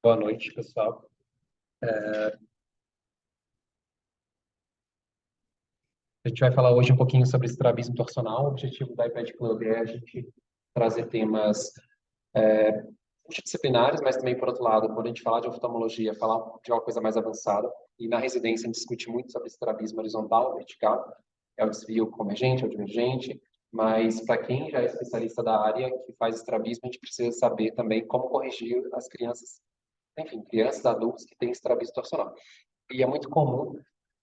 Boa noite, pessoal. A gente vai falar hoje um pouquinho sobre estrabismo torcional. O objetivo da iPad Club é a gente trazer temas multidisciplinares, mas também, por outro lado, quando a gente falar de oftalmologia, falar de uma coisa mais avançada. E na residência a gente discute muito sobre estrabismo horizontal, vertical, é o desvio convergente, é o divergente, mas para quem já é especialista da área que faz estrabismo, a gente precisa saber também como corrigir as crianças, enfim, crianças, adultos que têm estrabismo torcional. E é muito comum,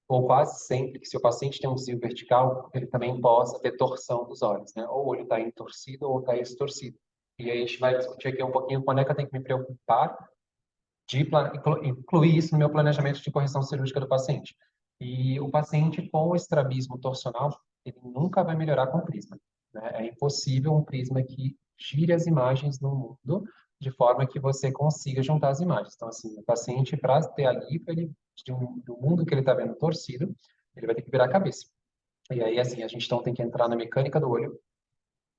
ou quase sempre, que se o paciente tem um desvio vertical, ele também possa ter torção dos olhos, né? Ou o olho está entorcido ou está estorcido. E aí a gente vai discutir aqui um pouquinho quando é que eu tenho que me preocupar de incluir isso no meu planejamento de correção cirúrgica do paciente. E o paciente com estrabismo torcional, ele nunca vai melhorar com prisma, né? É impossível um prisma que gire as imagens no mundo de forma que você consiga juntar as imagens. Então, assim, o paciente, para ter alívio do mundo que ele está vendo torcido, ele vai ter que virar a cabeça. E aí, assim, a gente então tem que entrar na mecânica do olho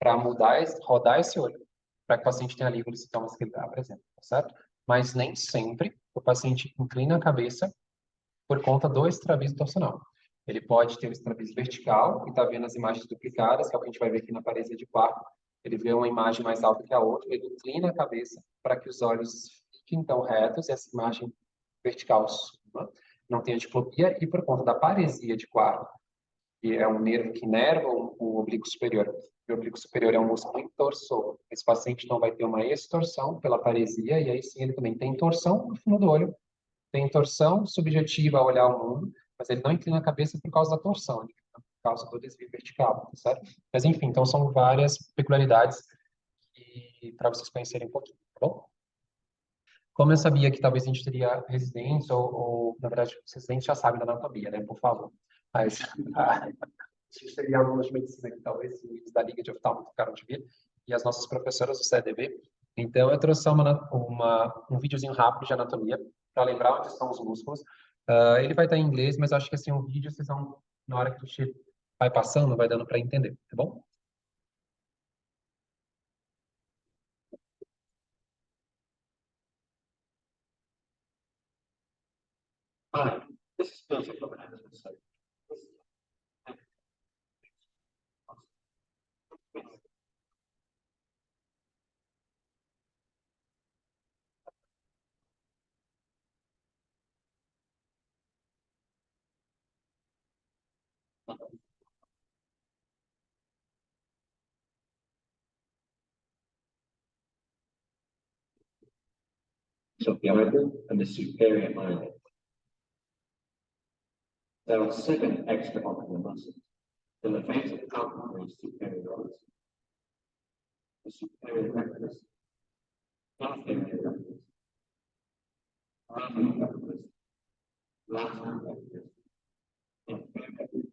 para mudar, rodar esse olho, para que o paciente tenha alívio dos sintomas que ele apresenta, tá certo? Mas nem sempre o paciente inclina a cabeça por conta do estrabismo torcional. Ele pode ter o estrabismo vertical e está vendo as imagens duplicadas, que é o que a gente vai ver aqui na parede de quarto. Ele vê uma imagem mais alta que a outra, ele inclina a cabeça para que os olhos fiquem então retos e essa imagem vertical suba, não tenha diplopia, e por conta da paresia de quarto, que é um nervo que inerva o oblíquo superior. O oblíquo superior é um músculo entorsor. Esse paciente não vai ter uma extorsão pela paresia, e aí sim ele também tem torção no fundo do olho, tem torção subjetiva ao olhar o mundo, mas ele não inclina a cabeça por causa da torção, ele inclina por causa do desvio vertical, tá certo? Mas enfim, então são várias peculiaridades para vocês conhecerem um pouquinho, tá bom? Como eu sabia que talvez a gente teria residência, na verdade, os residentes já sabem da anatomia, né? Por favor. Mas isso seria alunos de medicina que talvez os da Liga de Oftalmo ficaram de vir, e as nossas professoras do CDV. Então, eu trouxe só um videozinho rápido de anatomia, para lembrar onde estão os músculos. Ele vai estar em inglês, mas acho que assim, o vídeo, vocês vão, na hora que a gente vai passando, vai dando para entender, tá bom? Hi, this is Peter from Anderson. So the eyelid and the superior eyelid. There are 7 extraocular muscles. The levator palpebral superioris, the superior rectus, inferior rectus, medial rectus, lateral rectus, inferior rectus,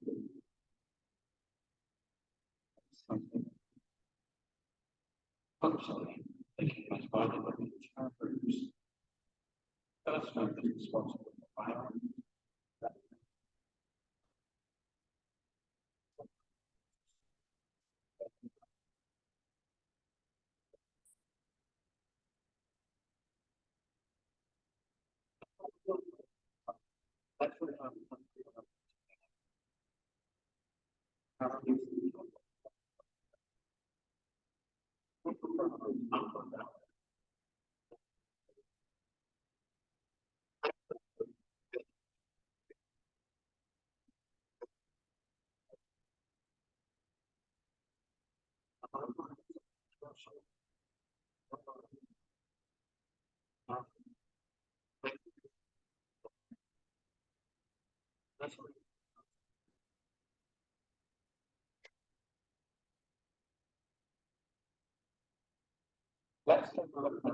something. Functionally, they can be divided into 2 groups. First group is responsible for firing. That's what Let's take a look at the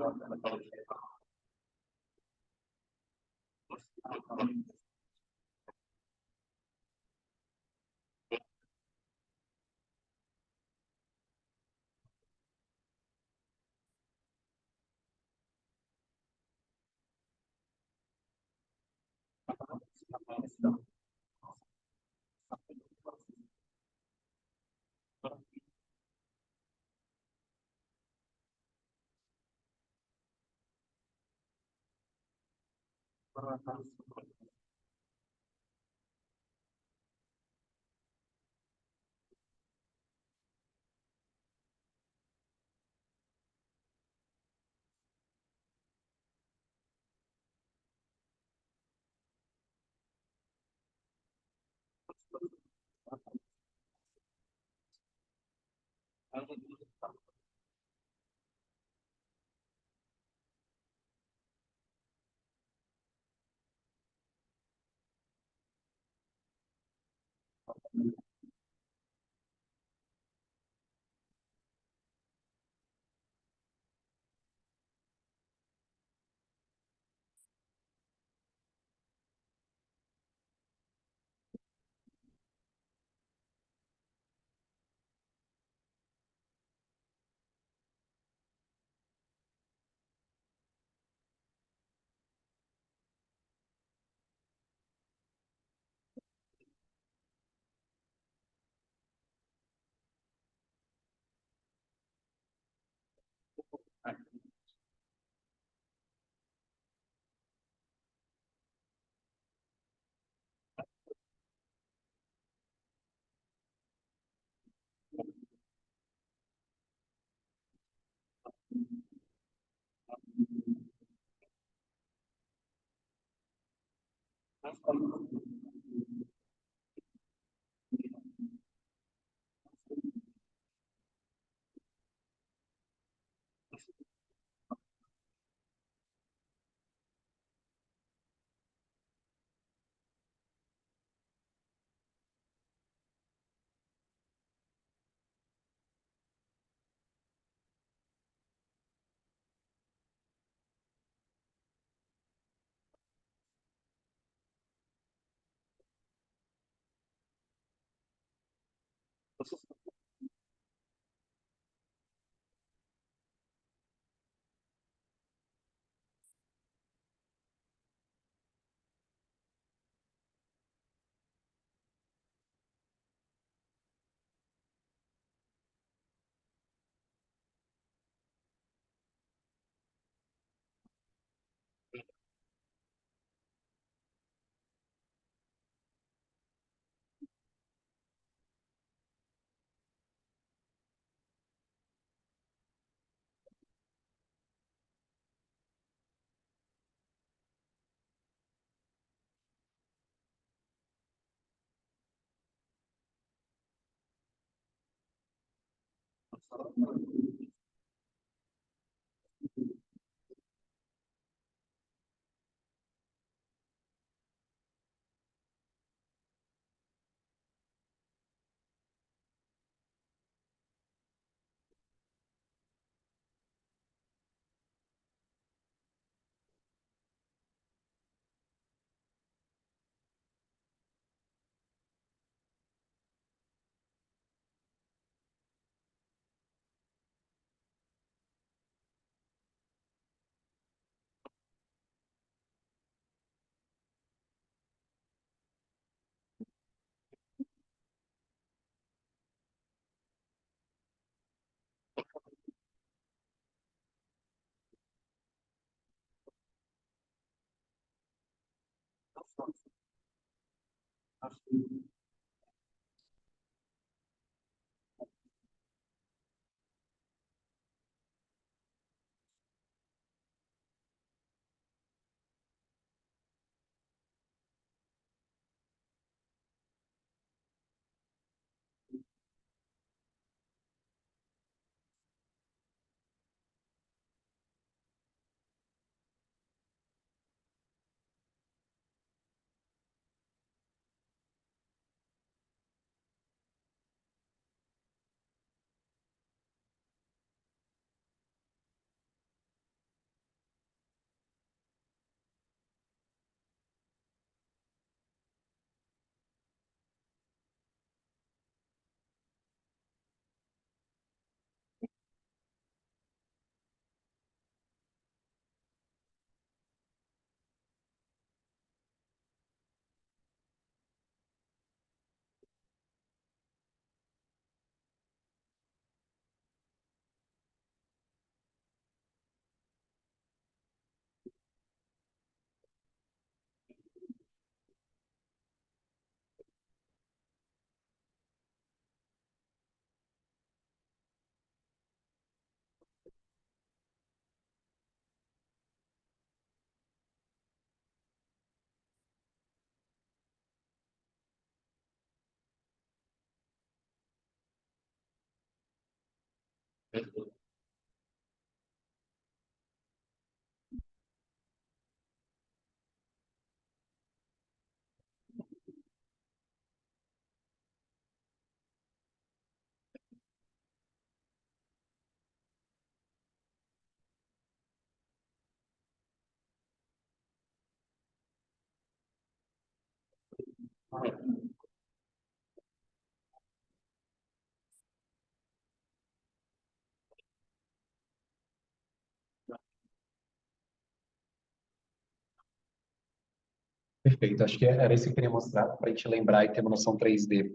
Perfeito. Acho que era isso que eu queria mostrar, para a gente lembrar e ter uma noção 3D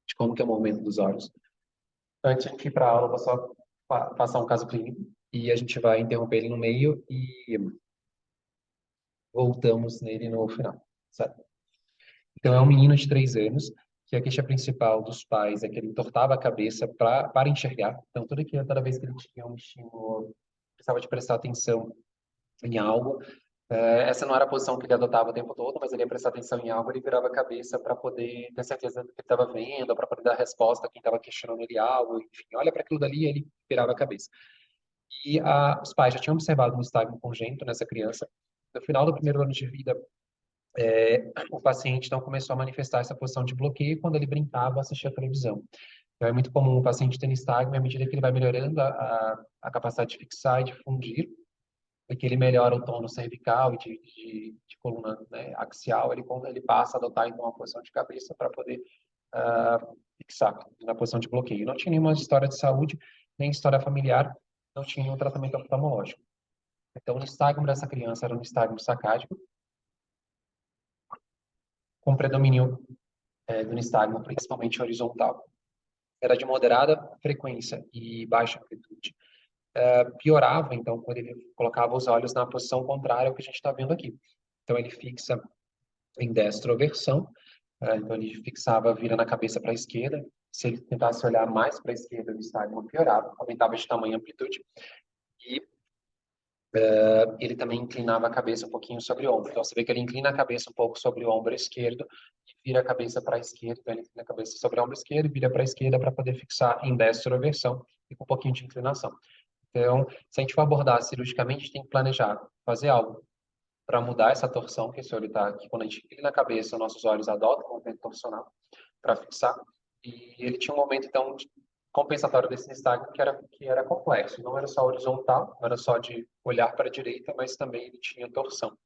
de como que é o movimento dos olhos. Antes de a gente ir para a aula, eu vou só passar um caso clínico e a gente vai interromper ele no meio e voltamos nele no final, certo? Então, é um menino de 3 anos que a queixa principal dos pais é que ele entortava a cabeça para enxergar. Então, toda vez que ele tinha um estímulo, precisava de prestar atenção em algo. Essa não era a posição que ele adotava o tempo todo, mas ele ia prestar atenção em algo, ele virava a cabeça para poder ter certeza do que ele estava vendo, para poder dar resposta a quem estava questionando ele algo, enfim, olha para aquilo dali e ele virava a cabeça. E os pais já tinham observado um nistagmo congênito nessa criança. No final do primeiro ano de vida, o paciente então começou a manifestar essa posição de bloqueio quando ele brincava, assistia a televisão. Então, é muito comum o paciente ter nistagmo, e à medida que ele vai melhorando a capacidade de fixar e de fundir, é que ele melhora o tônus cervical e de coluna, né, axial, ele passa a adotar então uma posição de cabeça para poder fixar na posição de bloqueio. Não tinha nenhuma história de saúde, nem história familiar, não tinha nenhum tratamento oftalmológico. Então, o nistagmo dessa criança era um nistagmo sacádico, com predomínio do nistagmo principalmente horizontal. Era de moderada frequência e baixa amplitude. Piorava, então, quando ele colocava os olhos na posição contrária ao que a gente está vendo aqui. Então, ele fixa em destroversão, então ele fixava, vira na cabeça para a esquerda. Se ele tentasse olhar mais para a esquerda, o nistagmo piorava, aumentava de tamanho e amplitude. E ele também inclinava a cabeça um pouquinho sobre o ombro. Então, você vê que ele inclina a cabeça um pouco sobre o ombro esquerdo e vira a cabeça para a esquerda. Então, ele inclina a cabeça sobre o ombro esquerdo e vira para a esquerda para poder fixar em destroversão e com um pouquinho de inclinação. Então, se a gente for abordar cirurgicamente, a gente tem que planejar, fazer algo para mudar essa torção que esse olho está aqui. Quando a gente inclina a cabeça, nossos olhos adotam o movimento torsional para fixar. E ele tinha um momento, então, compensatório desse nistagmo que era complexo. Não era só horizontal, não era só de olhar para a direita, mas também ele tinha torção.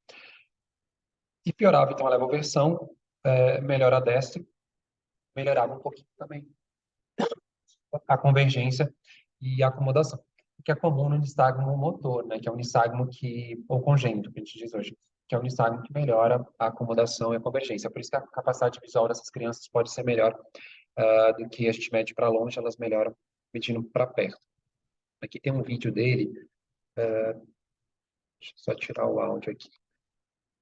E piorava, então, a levoversão, melhora a destra, melhorava um pouquinho também a convergência e a acomodação, que é comum no nistagmo motor, né, que é um nistagmo ou congênito, que a gente diz hoje, que é um nistagmo que melhora a acomodação e a convergência. Por isso que a capacidade visual dessas crianças pode ser melhor do que a gente mede para longe, elas melhoram medindo para perto. Aqui tem um vídeo dele, deixa eu só tirar o áudio aqui.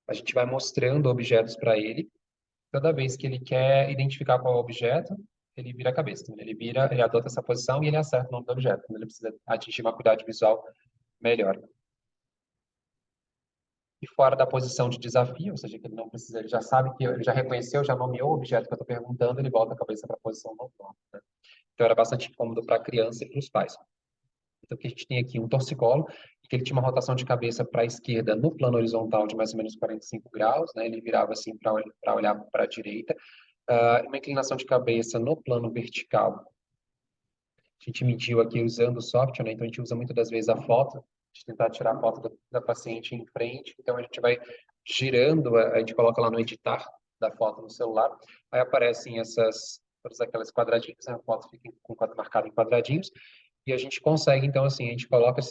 A gente vai mostrando objetos para ele. Toda vez que ele quer identificar qual é o objeto, ele vira a cabeça. Ele adota essa posição e ele acerta o nome do objeto. Ele precisa atingir uma acuidade visual melhor. E fora da posição de desafio, ou seja, que ele não precisa, ele já sabe que ele já reconheceu, já nomeou o objeto que eu estou perguntando, ele volta a cabeça para a posição normal, né? Então era bastante incômodo para a criança e para os pais. Então, que a gente tem aqui um torcicolo, que ele tinha uma rotação de cabeça para a esquerda no plano horizontal de mais ou menos 45 graus, né? Ele virava assim para olhar para a direita. Uma inclinação de cabeça no plano vertical. A gente mediu aqui usando o software, né? Então a gente usa muitas das vezes a foto, de tentar tirar a foto da paciente em frente. Então a gente vai girando, a gente coloca lá no editar da foto no celular, aí aparecem todas aquelas quadradinhos, né? A foto fica marcada em quadradinhos, e a gente consegue, então, assim, a gente coloca,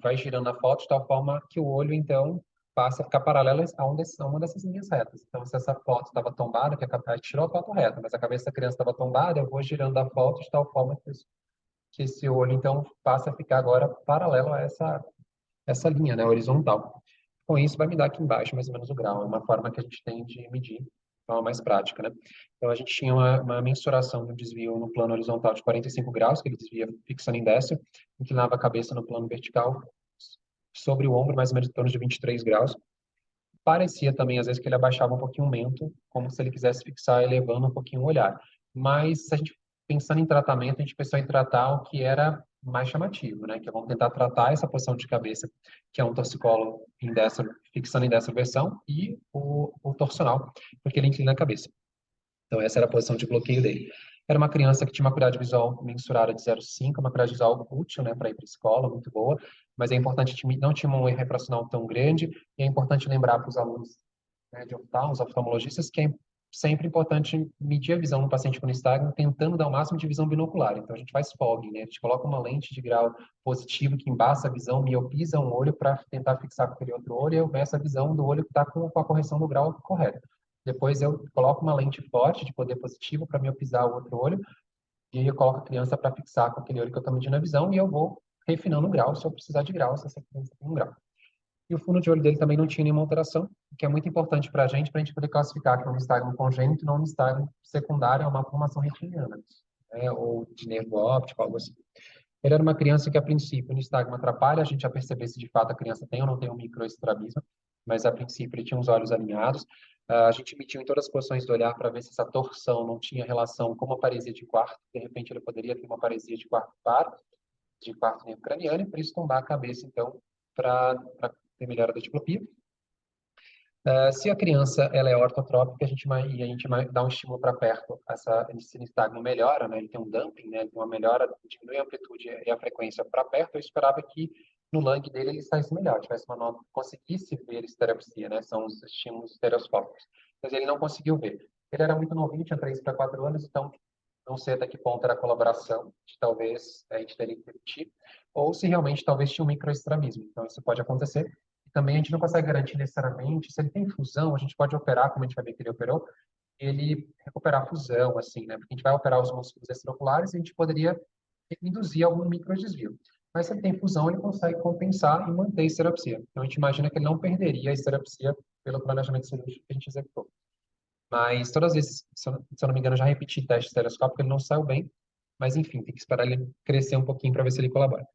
vai girando a foto de tal forma que o olho, então, passa a ficar paralelo a uma dessas linhas retas. Então, se essa foto estava tombada, a gente tirou a foto reta, mas a cabeça da criança estava tombada, eu vou girando a foto de tal forma que esse olho, então, passa a ficar agora paralelo a essa linha, né, horizontal. Com isso, vai me dar aqui embaixo mais ou menos o grau. É uma forma que a gente tem de medir, de forma mais prática, né? Então, a gente tinha uma mensuração do desvio no plano horizontal de 45 graus, que ele desvia fixando em décimo, inclinava a cabeça no plano vertical, sobre o ombro, mais ou menos em torno de 23 graus. Parecia também, às vezes, que ele abaixava um pouquinho o mento, como se ele quisesse fixar, elevando um pouquinho o olhar. Mas, se a gente pensando em tratamento, a gente pensou em tratar o que era mais chamativo, né? Que vamos tentar tratar essa posição de cabeça, que é um torcicolo fixando em dessa versão, e o torsional, porque ele inclina a cabeça. Então, essa era a posição de bloqueio dele. Era uma criança que tinha uma acuidade visual mensurada de 0,5, uma acuidade visual útil, né, para ir para a escola, muito boa, mas é importante, não tinha um erro refracional tão grande, e é importante lembrar para os alunos, né, de os oftalmologistas, que é sempre importante medir a visão no paciente com nistagmo, tentando dar o máximo de visão binocular. Então, a gente faz fogging, né? A gente coloca uma lente de grau positivo que embaça a visão, miopiza um olho para tentar fixar com aquele outro olho, e eu meço a visão do olho que está com a correção do grau correta. Depois eu coloco uma lente forte de poder positivo para miopizar o outro olho, e aí eu coloco a criança para fixar com aquele olho que eu estou medindo a visão, e eu vou refinando o grau, se eu precisar de grau, se essa criança tem um grau. E o fundo de olho dele também não tinha nenhuma alteração, o que é muito importante para a gente poder classificar que é um nistagmo congênito, não um nistagmo secundário, é uma formação retiniana, né, ou de nervo óptico, algo assim. Ele era uma criança que, a princípio, o nistagmo atrapalha a gente a perceber se de fato a criança tem ou não tem um microestrabismo, mas a princípio ele tinha os olhos alinhados. A gente mediu em todas as posições do olhar para ver se essa torção não tinha relação com uma paresia de quarto. De repente ele poderia ter uma paresia de quarto par, de quarto nervo craniano, e por isso tombar a cabeça, então, para ter melhora da diplopia. Se a criança ela é ortotrópica, a gente dá um estímulo para perto, esse nistagmo melhora, né? Ele tem um dumping, né? Ele tem uma melhora, diminui a amplitude e a frequência para perto. Eu esperava que no lung dele ele saísse melhor, tivesse uma nota, conseguisse ver estereopsia, né? São os estímulos estereoscópicos. Mas ele não conseguiu ver. Ele era muito novinho, tinha 3 para 4 anos, então não sei até que ponto era a colaboração, de talvez a gente teria que repetir, ou se realmente talvez tinha um microestrabismo. Então isso pode acontecer. Também a gente não consegue garantir necessariamente, se ele tem fusão, a gente pode operar, como a gente vai ver que ele operou, ele recuperar a fusão, assim, né? Porque a gente vai operar os músculos extraoculares e a gente poderia induzir algum microdesvio. Mas se ele tem fusão, ele consegue compensar e manter a estereopsia. Então a gente imagina que ele não perderia a estereopsia pelo planejamento cirúrgico que a gente executou. Mas todas as vezes, se eu não me engano, eu já repeti teste estereoscópico, ele não saiu bem, mas enfim, tem que esperar ele crescer um pouquinho para ver se ele colabora.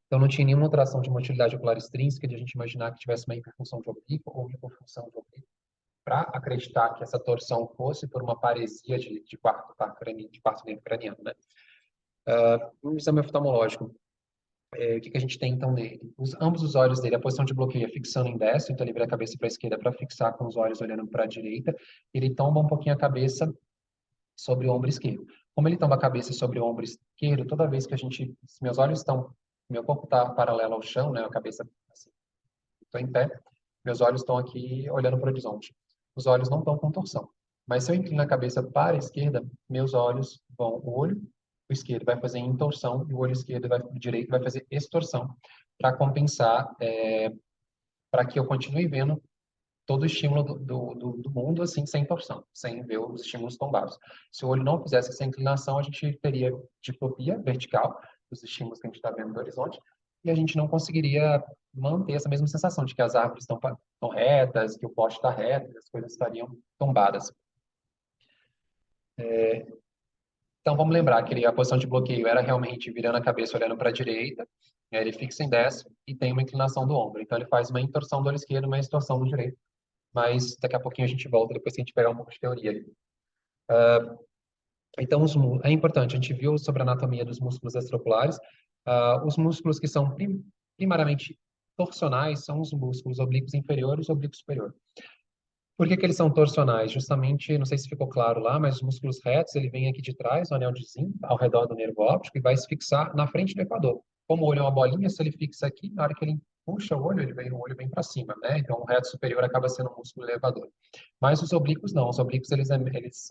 Então, não tinha nenhuma alteração de motilidade ocular extrínseca, de a gente imaginar que tivesse uma hiperfunção de oblíquo ou hipofunção de oblíquo, para acreditar que essa torção fosse por uma paresia de quarto nervo craniano, né? No exame oftalmológico, o que a gente tem então nele? Ambos os olhos dele, a posição de bloqueio é fixando em destro, então ele vira a cabeça para a esquerda para fixar com os olhos olhando para a direita, ele tomba um pouquinho a cabeça sobre o ombro esquerdo. Como ele tomba a cabeça sobre o ombro esquerdo, toda vez que se meus olhos estão, meu corpo está paralelo ao chão, né, a cabeça assim, estou em pé, meus olhos estão aqui olhando para o horizonte. Os olhos não estão com torção. Mas se eu inclino a cabeça para a esquerda, meus olhos o olho o esquerdo vai fazer intorsão e o olho o direito vai fazer extorsão para compensar, para que eu continue vendo todo o estímulo do mundo assim, sem torção, sem ver os estímulos tombados. Se o olho não fizesse essa inclinação, a gente teria diplopia vertical dos estímulos que a gente está vendo do horizonte, e a gente não conseguiria manter essa mesma sensação de que as árvores estão retas, que o poste está reto, que as coisas estariam tombadas. Então, vamos lembrar que a posição de bloqueio era realmente virando a cabeça, olhando para a direita, ele fixa em desce e tem uma inclinação do ombro. Então, ele faz uma intorsão do olho esquerdo, uma extorsão do direito. Mas daqui a pouquinho a gente volta, depois que a gente pegar um pouco de teoria ali. Então, é importante, a gente viu sobre a anatomia dos músculos extraoculares. Os músculos que são primariamente torsionais são os músculos oblíquos inferiores e oblíquo superior. Por que eles são torsionais? Justamente, não sei se ficou claro lá, mas os músculos retos, ele vem aqui de trás, no anel de Zinn, ao redor do nervo óptico, e vai se fixar na frente do equador. Como o olho é uma bolinha, se ele fixa aqui, na hora que ele puxa o olho vem para cima, né? Então, o reto superior acaba sendo um músculo elevador. Mas os oblíquos não. Os oblíquos,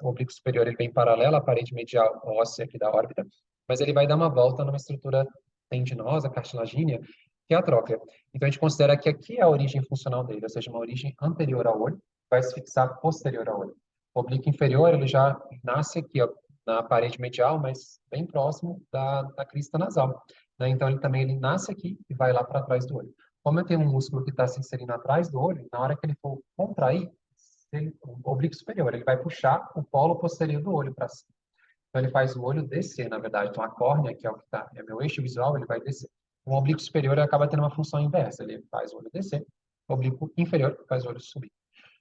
o oblíquo superior, ele vem paralelo à parede medial óssea aqui da órbita, mas ele vai dar uma volta numa estrutura tendinosa, cartilagínea, que é a tróclea. Então, a gente considera que aqui é a origem funcional dele, ou seja, uma origem anterior ao olho, vai se fixar posterior ao olho. O oblíquo inferior, ele já nasce aqui, ó, na parede medial, mas bem próximo da crista nasal, né? Então, ele nasce aqui e vai lá para trás do olho. Como eu tenho um músculo que está se inserindo atrás do olho, na hora que ele for contrair, o oblíquo superior, ele vai puxar o polo posterior do olho para cima. Então, ele faz o olho descer, na verdade. Então, a córnea, que é o que é meu eixo visual, ele vai descer. O oblíquo superior acaba tendo uma função inversa. Ele faz o olho descer. O oblíquo inferior faz o olho subir.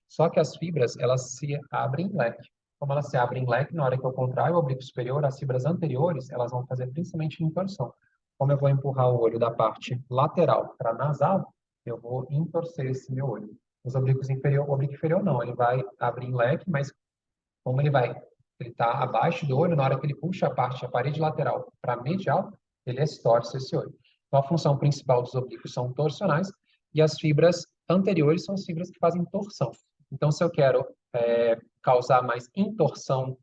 Só que as fibras, elas se abrem em leque. como elas se abrem em leque, na hora que eu contraio o oblíquo superior, as fibras anteriores, elas vão fazer principalmente intorsão. Como eu vou empurrar o olho da parte lateral para nasal, eu vou entorcer esse meu olho. Os oblíquos inferior, o oblíquo inferior não, ele vai abrir em leque, mas como ele está abaixo do olho, na hora que ele puxa a parede lateral para medial, ele estorce esse olho. Então, a função principal dos oblíquos são torsionais e as fibras anteriores são as fibras que fazem torção. Então, se eu quero causar mais intorsão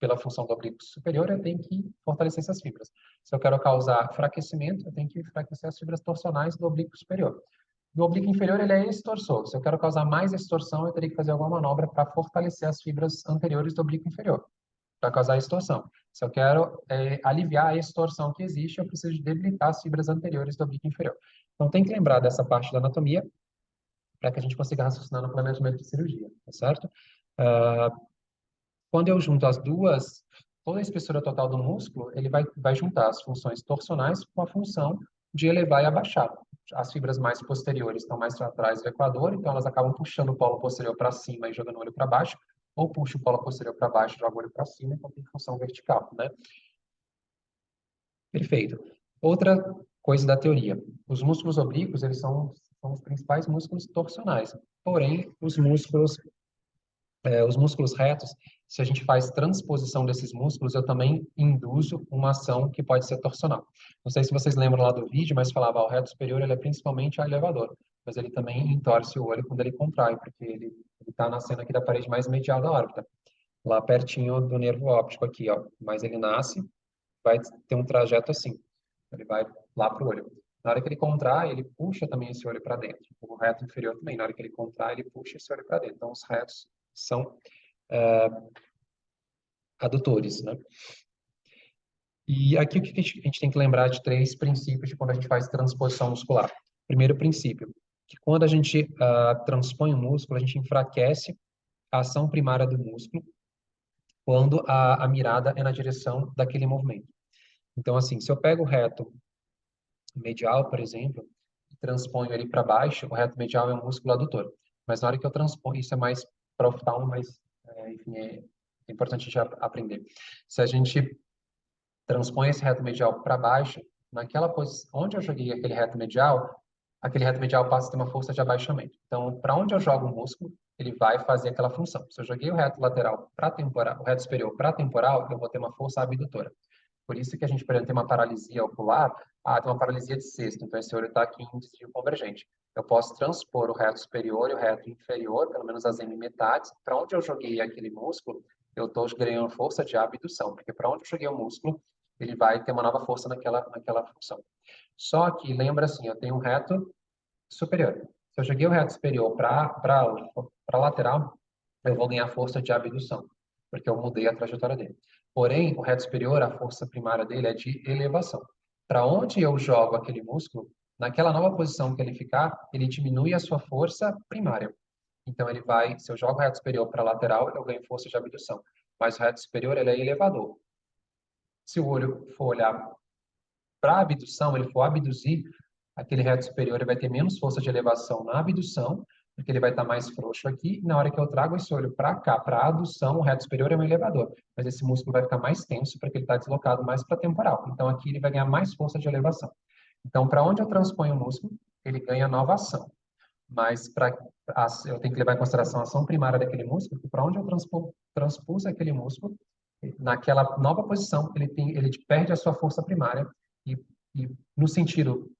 pela função do oblíquo superior, eu tenho que fortalecer essas fibras. Se eu quero causar enfraquecimento, eu tenho que enfraquecer as fibras torsionais do oblíquo superior. O oblíquo inferior, ele é extorsor. Se eu quero causar mais extorsão, eu teria que fazer alguma manobra para fortalecer as fibras anteriores do oblíquo inferior, para causar extorsão. Se eu quero aliviar a extorsão que existe, eu preciso debilitar as fibras anteriores do oblíquo inferior. Então, tem que lembrar dessa parte da anatomia para que a gente consiga raciocinar no planejamento de cirurgia, tá certo? Quando eu junto as duas, toda a espessura total do músculo, ele vai juntar as funções torsionais com a função de elevar e abaixar. As fibras mais posteriores estão mais atrás do equador, então elas acabam puxando o polo posterior para cima e jogando o olho para baixo, ou puxa o polo posterior para baixo e joga o olho para cima, então tem função vertical, né? Perfeito. Outra coisa da teoria. Os músculos oblíquos, eles são os principais músculos torsionais. Porém, os músculos retos, se a gente faz transposição desses músculos, eu também induzo uma ação que pode ser torsional. Não sei se vocês lembram lá do vídeo, mas falava, o reto superior ele é principalmente elevador, mas ele também entorce o olho quando ele contrai, porque ele está nascendo aqui da parede mais medial da órbita, lá pertinho do nervo óptico aqui, ó. Mas ele nasce, vai ter um trajeto assim, ele vai lá para o olho. Na hora que ele contrai, ele puxa também esse olho para dentro. O reto inferior também, na hora que ele contrai, ele puxa esse olho para dentro. Então, os retos são adutores, né? E aqui o que a gente tem que lembrar de três princípios de quando a gente faz transposição muscular. Primeiro princípio, que quando a gente transpõe o músculo, a gente enfraquece a ação primária do músculo quando a mirada é na direção daquele movimento. Então, assim, se eu pego o reto medial, por exemplo, e transponho ele para baixo, o reto medial é um músculo adutor. Mas na hora que eu transponho, isso é mais para oftalmo, mas, enfim, é importante a gente aprender. Se a gente transpõe esse reto medial para baixo, naquela posição, onde eu joguei aquele reto medial passa a ter uma força de abaixamento. Então, para onde eu jogo o músculo, ele vai fazer aquela função. Se eu joguei o reto lateral para temporal, o reto superior para temporal, eu vou ter uma força abdutora. Por isso que a gente, por exemplo, tem uma paralisia ocular, tem uma paralisia de cesto, então esse olho está aqui em desvio convergente. Eu posso transpor o reto superior e o reto inferior, pelo menos as hemimetades, para onde eu joguei aquele músculo, eu estou ganhando força de abdução, porque para onde eu joguei o músculo, ele vai ter uma nova força naquela função. Só que, lembra assim, eu tenho um reto superior. Se eu joguei o reto superior para lateral, eu vou ganhar força de abdução, porque eu mudei a trajetória dele. Porém, o reto superior, a força primária dele é de elevação. Para onde eu jogo aquele músculo, naquela nova posição que ele ficar, ele diminui a sua força primária. Então, ele vai, se eu jogo o reto superior para lateral, eu ganho força de abdução. Mas o reto superior, ele é elevador. Se o olho for olhar para a abdução, ele for abduzir, aquele reto superior ele vai ter menos força de elevação na abdução, porque ele vai estar mais frouxo aqui. E na hora que eu trago esse olho para cá, para a adução, o reto superior é um elevador, mas esse músculo vai ficar mais tenso porque ele está deslocado mais para a temporal. Então aqui ele vai ganhar mais força de elevação. Então, para onde eu transponho o músculo, ele ganha nova ação. Mas eu tenho que levar em consideração a ação primária daquele músculo, porque para onde eu transpus aquele músculo, naquela nova posição, ele perde a sua força primária e, e no sentido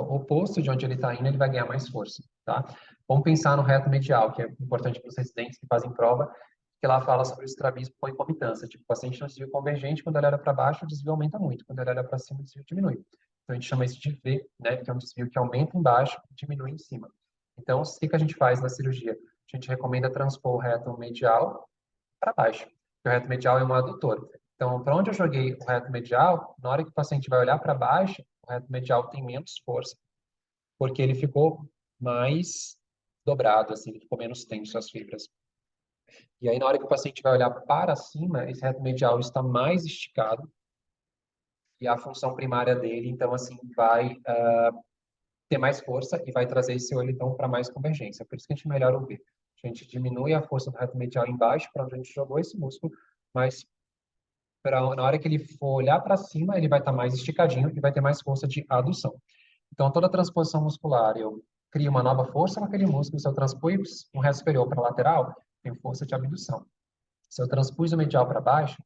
oposto de onde ele está indo, ele vai ganhar mais força, tá? Vamos pensar no reto medial, que é importante para os residentes que fazem prova, que lá fala sobre o estrabismo com concomitância. Tipo, o paciente no desvio convergente, quando ele olha para baixo, o desvio aumenta muito. Quando ele olha para cima, o desvio diminui. Então, a gente chama isso de V, né? Que é um desvio que aumenta embaixo e diminui em cima. Então, o que a gente faz na cirurgia? A gente recomenda transpor o reto medial para baixo. O reto medial é um adutor. Então, para onde eu joguei o reto medial, na hora que o paciente vai olhar para baixo, o reto medial tem menos força, porque ele ficou mais dobrado, assim, ele ficou menos tenso as fibras. E aí, na hora que o paciente vai olhar para cima, esse reto medial está mais esticado e a função primária dele, então, assim, vai ter mais força e vai trazer esse olho, então, para mais convergência. Por isso que a gente melhora o V. A gente diminui a força do reto medial embaixo, para onde a gente jogou esse músculo, mas na hora que ele for olhar para cima, ele vai estar mais esticadinho e vai ter mais força de adução. Então, toda transposição muscular, eu crio uma nova força naquele músculo. Se eu transpus um reto superior para lateral, tem força de abdução. Se eu transpus o medial para baixo,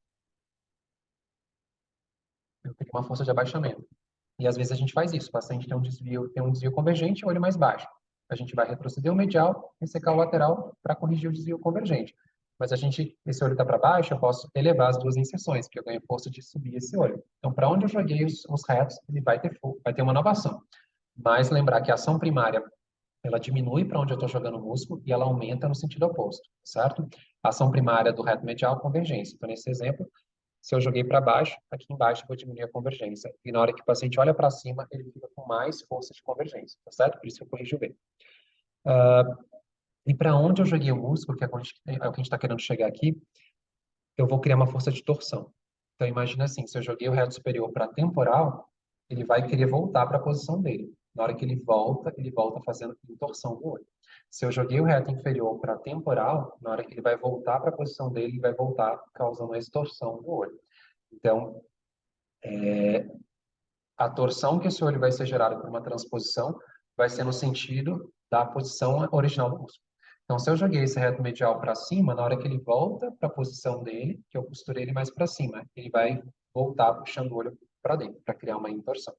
eu crio uma força de abaixamento. E às vezes a gente faz isso. O paciente tem um desvio convergente, olho mais baixo. A gente vai retroceder o medial e secar o lateral para corrigir o desvio convergente. Mas esse olho está para baixo, eu posso elevar as duas inserções, porque eu ganho força de subir esse olho. Então, para onde eu joguei os retos, ele vai ter uma nova ação. Mas lembrar que a ação primária, ela diminui para onde eu estou jogando o músculo e ela aumenta no sentido oposto, certo? A ação primária do reto medial, convergência. Então, nesse exemplo, se eu joguei para baixo, aqui embaixo eu vou diminuir a convergência. E na hora que o paciente olha para cima, ele fica com mais força de convergência, tá certo? Por isso que eu corrijo o V. E para onde eu joguei o músculo, que é o que a gente está querendo chegar aqui, eu vou criar uma força de torção. Então, imagina assim, se eu joguei o reto superior para temporal, ele vai querer voltar para a posição dele. Na hora que ele volta fazendo torção do olho. Se eu joguei o reto inferior para temporal, na hora que ele vai voltar para a posição dele, ele vai voltar causando uma extorsão do olho. Então, a torção que esse olho vai ser gerada por uma transposição vai ser no sentido da posição original do músculo. Então, se eu joguei esse reto medial para cima, na hora que ele volta para a posição dele, que eu costurei ele mais para cima, ele vai voltar puxando o olho para dentro, para criar uma intorsão.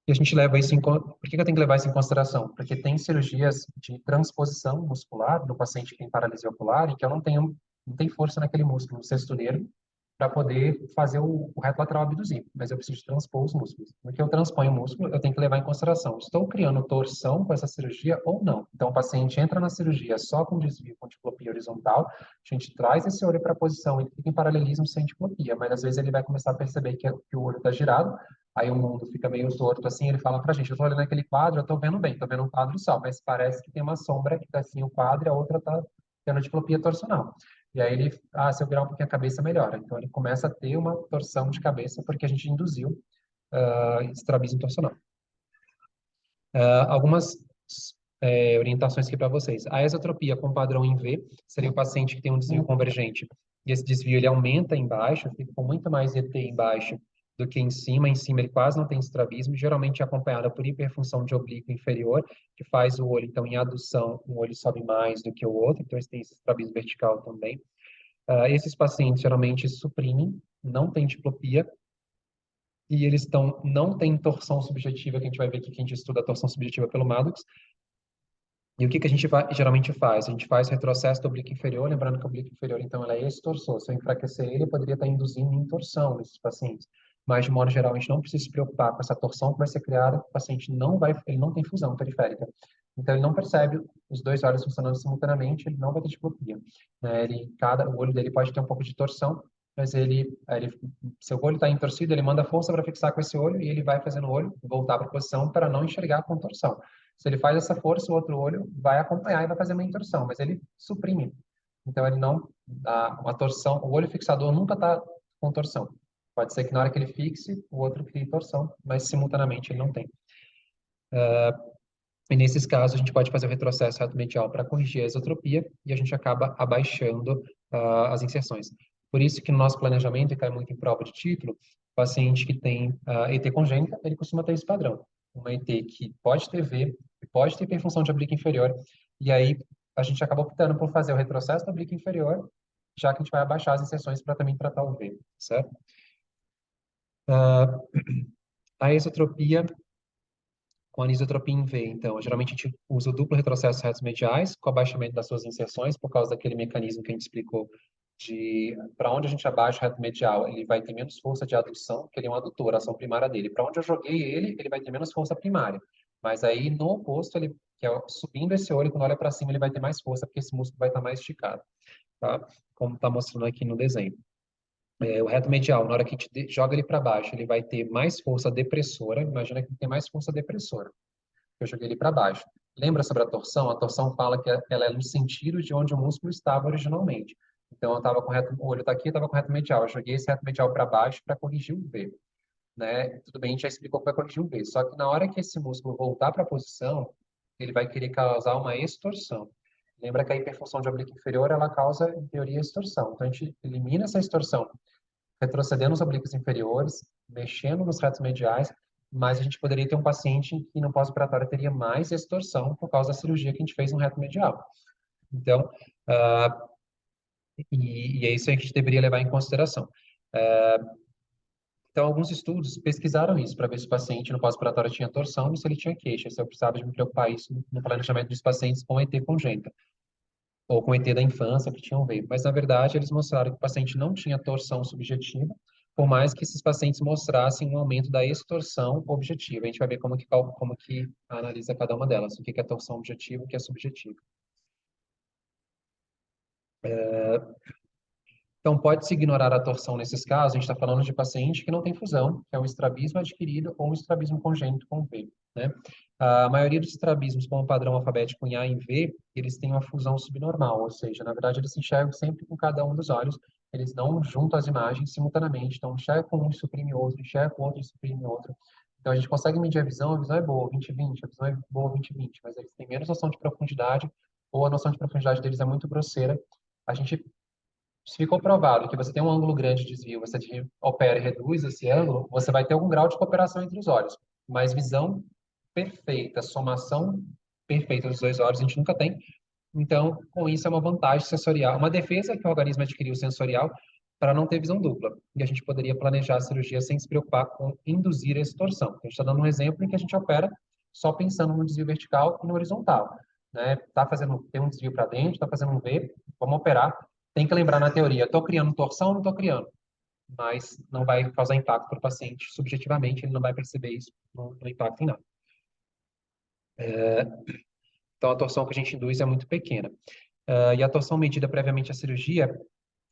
E a gente leva isso Por que eu tenho que levar isso em consideração? Porque tem cirurgias de transposição muscular no paciente que tem paralisia ocular e que eu não tenho força naquele músculo, no sexto nervo, para poder fazer o reto lateral abduzir, mas eu preciso transpor os músculos. No que eu transponho o músculo, eu tenho que levar em consideração, estou criando torção com essa cirurgia ou não? Então, o paciente entra na cirurgia só com desvio, com diplopia horizontal, a gente traz esse olho para a posição, ele fica em paralelismo sem diplopia, mas às vezes ele vai começar a perceber que o olho está girado, aí o mundo fica meio torto assim, ele fala pra gente, eu tô olhando aquele quadro, eu tô vendo bem, tô vendo um quadro só, mas parece que tem uma sombra que tá assim o quadro e a outra tá tendo diplopia torcional. E aí se eu virar um pouquinho a cabeça, melhora. Então ele começa a ter uma torção de cabeça porque a gente induziu estrabismo torcional. Algumas orientações aqui para vocês. A esotropia com padrão em V seria o paciente que tem um desvio convergente. E esse desvio ele aumenta embaixo, fica com muito mais ET embaixo do que em cima. Em cima ele quase não tem estrabismo, geralmente é acompanhada por hiperfunção de oblíquo inferior, que faz o olho, então, em adução, um olho sobe mais do que o outro, então esse tem esse estrabismo vertical também. Esses pacientes geralmente suprimem, não tem diplopia, e eles não têm torção subjetiva, que a gente vai ver aqui que a gente estuda a torção subjetiva pelo Maddox. E o que a gente geralmente faz? A gente faz retrocesso do oblíquo inferior, lembrando que o oblíquo inferior, então, ela é extorsor. Se eu enfraquecer ele, eu poderia estar induzindo intorsão nesses pacientes. Mas, de modo geral, a gente não precisa se preocupar com essa torção que vai ser criada, o paciente ele não tem fusão periférica. Então, ele não percebe os dois olhos funcionando simultaneamente, ele não vai ter diplopia. Né? O olho dele pode ter um pouco de torção, mas se o olho está entorcido, ele manda força para fixar com esse olho e ele vai fazendo o olho voltar para a posição para não enxergar a contorção. Se ele faz essa força, o outro olho vai acompanhar e vai fazer uma intorsão, mas ele suprime. Então, ele não dá uma torção, o olho fixador nunca está com torção. Pode ser que na hora que ele fixe, o outro crie torção, mas simultaneamente ele não tem. E nesses casos, a gente pode fazer o retrocesso reto medial para corrigir a esotropia e a gente acaba abaixando as inserções. Por isso que no nosso planejamento, e cai muito em prova de título, o paciente que tem ET congênita, ele costuma ter esse padrão. Uma ET que pode ter V, que pode ter hiperfunção de oblíquo inferior, e aí a gente acaba optando por fazer o retrocesso do oblíquo inferior, já que a gente vai abaixar as inserções para também tratar o V, certo? A esotropia com anisotropia em V, então, geralmente a gente usa o duplo retrocesso retos mediais com abaixamento das suas inserções por causa daquele mecanismo que a gente explicou de para onde a gente abaixa o reto medial, ele vai ter menos força de adução, que ele é um adutor, a ação primária dele. Para onde eu joguei ele vai ter menos força primária. Mas aí no oposto, que é subindo esse olho, quando olha para cima, ele vai ter mais força, porque esse músculo vai estar mais esticado, tá? Como está mostrando aqui no desenho. O reto medial, na hora que a gente joga ele para baixo, ele vai ter mais força depressora. Imagina que ele tem mais força depressora. Eu joguei ele para baixo. Lembra sobre a torção? A torção fala que ela é no sentido de onde o músculo estava originalmente. Então, eu estava com o olho está aqui, eu estava com o reto medial. Eu joguei esse reto medial para baixo para corrigir o V. Né? Tudo bem, a gente já explicou que vai corrigir o V. Só que na hora que esse músculo voltar para a posição, ele vai querer causar uma extorsão. Lembra que a hiperfunção de oblíquo inferior, ela causa, em teoria, extorsão. Então, a gente elimina essa extorsão, retrocedendo os oblíquos inferiores, mexendo nos retos mediais, mas a gente poderia ter um paciente que no pós-operatório teria mais extorsão por causa da cirurgia que a gente fez no reto medial. Então, é isso que a gente deveria levar em consideração. Então, alguns estudos pesquisaram isso para ver se o paciente no pós-operatório tinha torção e se ele tinha queixa, se eu precisava de me preocupar isso no planejamento dos pacientes com ET congênita ou com ET da infância que tinham veio. Mas, na verdade, eles mostraram que o paciente não tinha torção subjetiva, por mais que esses pacientes mostrassem um aumento da extorsão objetiva. A gente vai ver como que analisa cada uma delas, o que é torção objetiva e o que é subjetiva. Então, pode-se ignorar a torção nesses casos, a gente está falando de paciente que não tem fusão, que é um estrabismo adquirido ou um estrabismo congênito com V, né? A maioria dos estrabismos com o padrão alfabético em A e em V, eles têm uma fusão subnormal, ou seja, na verdade eles se enxergam sempre com cada um dos olhos, eles não juntam as imagens simultaneamente, então enxerga com um e suprime outro, enxerga com outro e suprime outro. Então a gente consegue medir a visão é boa, 20/20, a visão é boa, 20/20, mas eles têm menos noção de profundidade, ou a noção de profundidade deles é muito grosseira. A gente Se ficou provado que você tem um ângulo grande de desvio, você opera e reduz esse ângulo, você vai ter algum grau de cooperação entre os olhos. Mas visão perfeita, somação perfeita dos dois olhos, a gente nunca tem. Então, com isso, é uma vantagem sensorial, uma defesa que o organismo adquiriu sensorial para não ter visão dupla. E a gente poderia planejar a cirurgia sem se preocupar com induzir essa torção. A gente está dando um exemplo em que a gente opera só pensando no desvio vertical e no horizontal. Né? Tem um desvio para dentro, está fazendo um V, vamos operar. Tem que lembrar na teoria, estou criando torção ou não estou criando? Mas não vai causar impacto para o paciente. Subjetivamente, ele não vai perceber isso no impacto final. Então, a torção que a gente induz é muito pequena. E a torção medida previamente à cirurgia,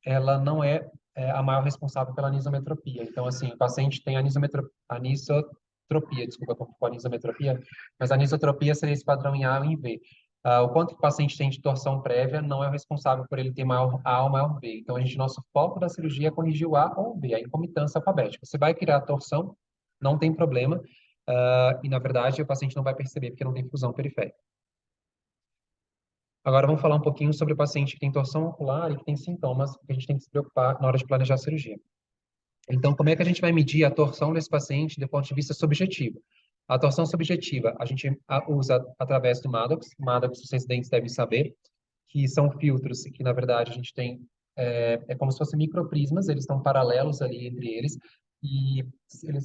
ela não é a maior responsável pela anisometropia. Então, assim, o paciente tem anisotropia, desculpa por anisometropia, mas a anisotropia seria esse padrão em A ou em V. O quanto que o paciente tem de torção prévia não é o responsável por ele ter maior A ou maior V. Então, nosso foco da cirurgia é corrigir o A ou o V, a incomitância alfabética. Você vai criar a torção, não tem problema, e na verdade o paciente não vai perceber porque não tem fusão periférica. Agora vamos falar um pouquinho sobre o paciente que tem torção ocular e que tem sintomas que a gente tem que se preocupar na hora de planejar a cirurgia. Então, como é que a gente vai medir a torção desse paciente do ponto de vista subjetivo? A torção subjetiva a gente usa através do Maddox. Maddox, os residentes devem saber, que são filtros que, na verdade, a gente tem... É como se fossem microprismas, eles estão paralelos ali entre eles, e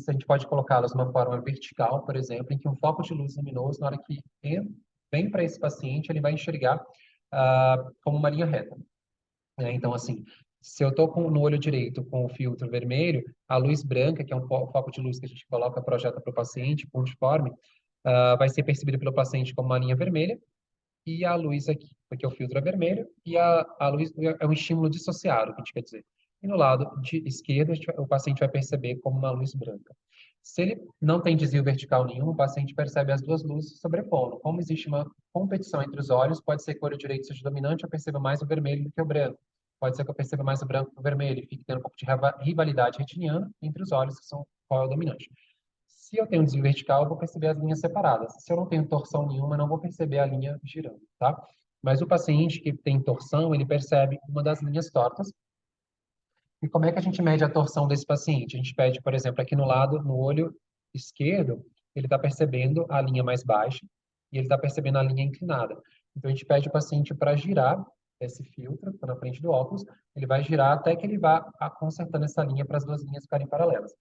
a gente pode colocá-los de uma forma vertical, por exemplo, em que um foco de luz luminoso, na hora que vem para esse paciente, ele vai enxergar como uma linha reta. Então, assim, se eu estou no olho direito com o filtro vermelho, a luz branca, que é um foco de luz que a gente coloca, projeta para o paciente, pontiforme, vai ser percebida pelo paciente como uma linha vermelha, e a luz aqui, porque o filtro é vermelho, e a luz é um estímulo dissociado, que a gente quer dizer. E no lado de esquerdo, o paciente vai perceber como uma luz branca. Se ele não tem desvio vertical nenhum, o paciente percebe as duas luzes sobrepondo. Como existe uma competição entre os olhos, pode ser que o olho direito seja dominante, eu perceba mais o vermelho do que o branco. Pode ser que eu perceba mais o branco que o vermelho, e fique tendo um pouco de rivalidade retiniana entre os olhos, que são qual é o dominante. Se eu tenho um desvio vertical, eu vou perceber as linhas separadas. Se eu não tenho torção nenhuma, eu não vou perceber a linha girando, tá? Mas o paciente que tem torção, ele percebe uma das linhas tortas. E como é que a gente mede a torção desse paciente? A gente pede, por exemplo, aqui no lado, no olho esquerdo, ele está percebendo a linha mais baixa e ele está percebendo a linha inclinada. Então, a gente pede o paciente para girar esse filtro, tá na frente do óculos, ele vai girar até que ele vá consertando essa linha para as duas linhas ficarem paralelas.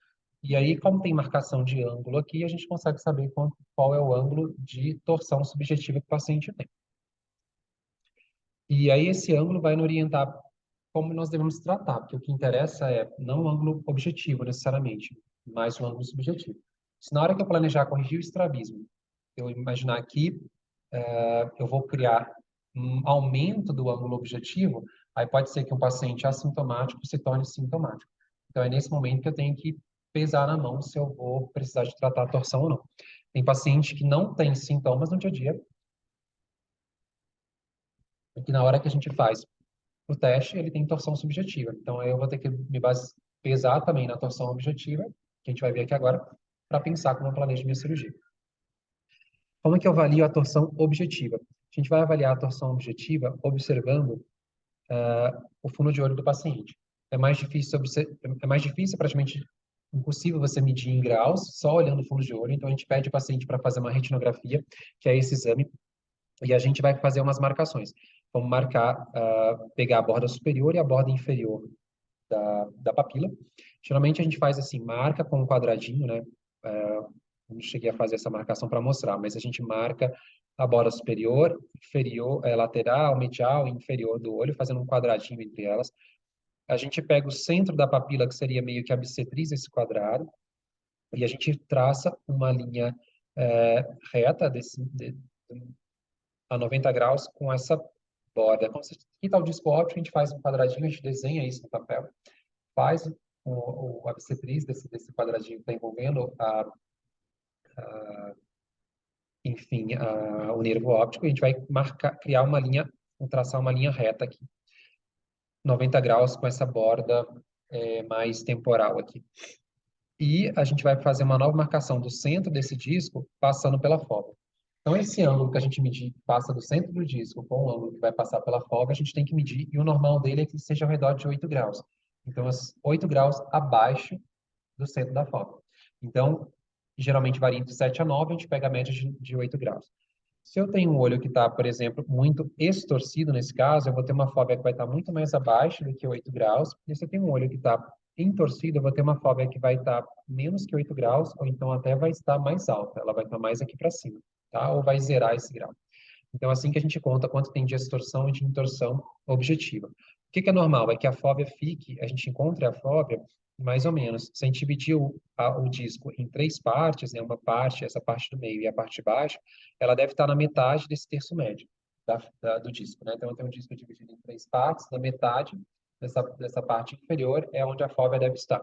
E aí, como tem marcação de ângulo aqui, a gente consegue saber qual é o ângulo de torção subjetiva que o paciente tem. E aí, esse ângulo vai nos orientar como nós devemos tratar, porque o que interessa é não o ângulo objetivo, necessariamente, mas o ângulo subjetivo. Se na hora que eu planejar corrigir o estrabismo, eu imaginar aqui, eu vou criar um aumento do ângulo objetivo, aí pode ser que um paciente assintomático se torne sintomático. Então, é nesse momento que eu tenho que pesar na mão se eu vou precisar de tratar a torção ou não. Tem paciente que não tem sintomas no dia a dia, e que na hora que a gente faz o teste, ele tem torção subjetiva. Então, eu vou ter que pesar também na torção objetiva, que a gente vai ver aqui agora, para pensar como eu planejo minha cirurgia. Como é que eu avalio a torção objetiva? A gente vai avaliar a torção objetiva observando o fundo de olho do paciente. É mais difícil, praticamente impossível você medir em graus só olhando o fundo de olho. Então, a gente pede o paciente para fazer uma retinografia, que é esse exame, e a gente vai fazer umas marcações. Vamos marcar, pegar a borda superior e a borda inferior da papila. Geralmente a gente faz assim, marca com um quadradinho, né? Não cheguei a fazer essa marcação para mostrar, mas a gente marca a borda superior, inferior, lateral, medial e inferior do olho, fazendo um quadradinho entre elas. A gente pega o centro da papila, que seria meio que a bissetriz desse quadrado, e a gente traça uma linha reta a 90 graus com essa borda. Como se, aqui está o disco óptico, a gente faz um quadradinho, a gente desenha isso no papel, faz a bissetriz desse quadradinho que está envolvendo enfim, o nervo óptico, e a gente vai criar uma linha, traçar uma linha reta aqui, 90 graus com essa borda mais temporal aqui. E a gente vai fazer uma nova marcação do centro desse disco, passando pela fóvea. Então, esse ângulo que a gente medir passa do centro do disco com o ângulo que vai passar pela fóvea, a gente tem que medir, e o normal dele é que seja ao redor de 8 graus. Então, 8 graus abaixo do centro da fóvea. Então, geralmente varia entre 7 a 9, a gente pega a média de 8 graus. Se eu tenho um olho que está, por exemplo, muito estorcido nesse caso, eu vou ter uma fóvea que vai estar muito mais abaixo do que 8 graus. E se eu tenho um olho que está entorcido, eu vou ter uma fóvea que vai estar menos que 8 graus, ou então até vai estar mais alta, ela vai estar mais aqui para cima, tá? Ou vai zerar esse grau. Então, assim que a gente conta quanto tem de extorsão e de intorsão objetiva. O que é normal? É que a fóvea fique, a gente encontre a fóvea mais ou menos. Se a gente dividir o disco em 3 partes, né, uma parte, essa parte do meio e a parte de baixo, ela deve estar na metade desse terço médio do disco, né? Então, eu tenho um disco dividido em 3 partes, na metade dessa parte inferior é onde a fóvea deve estar.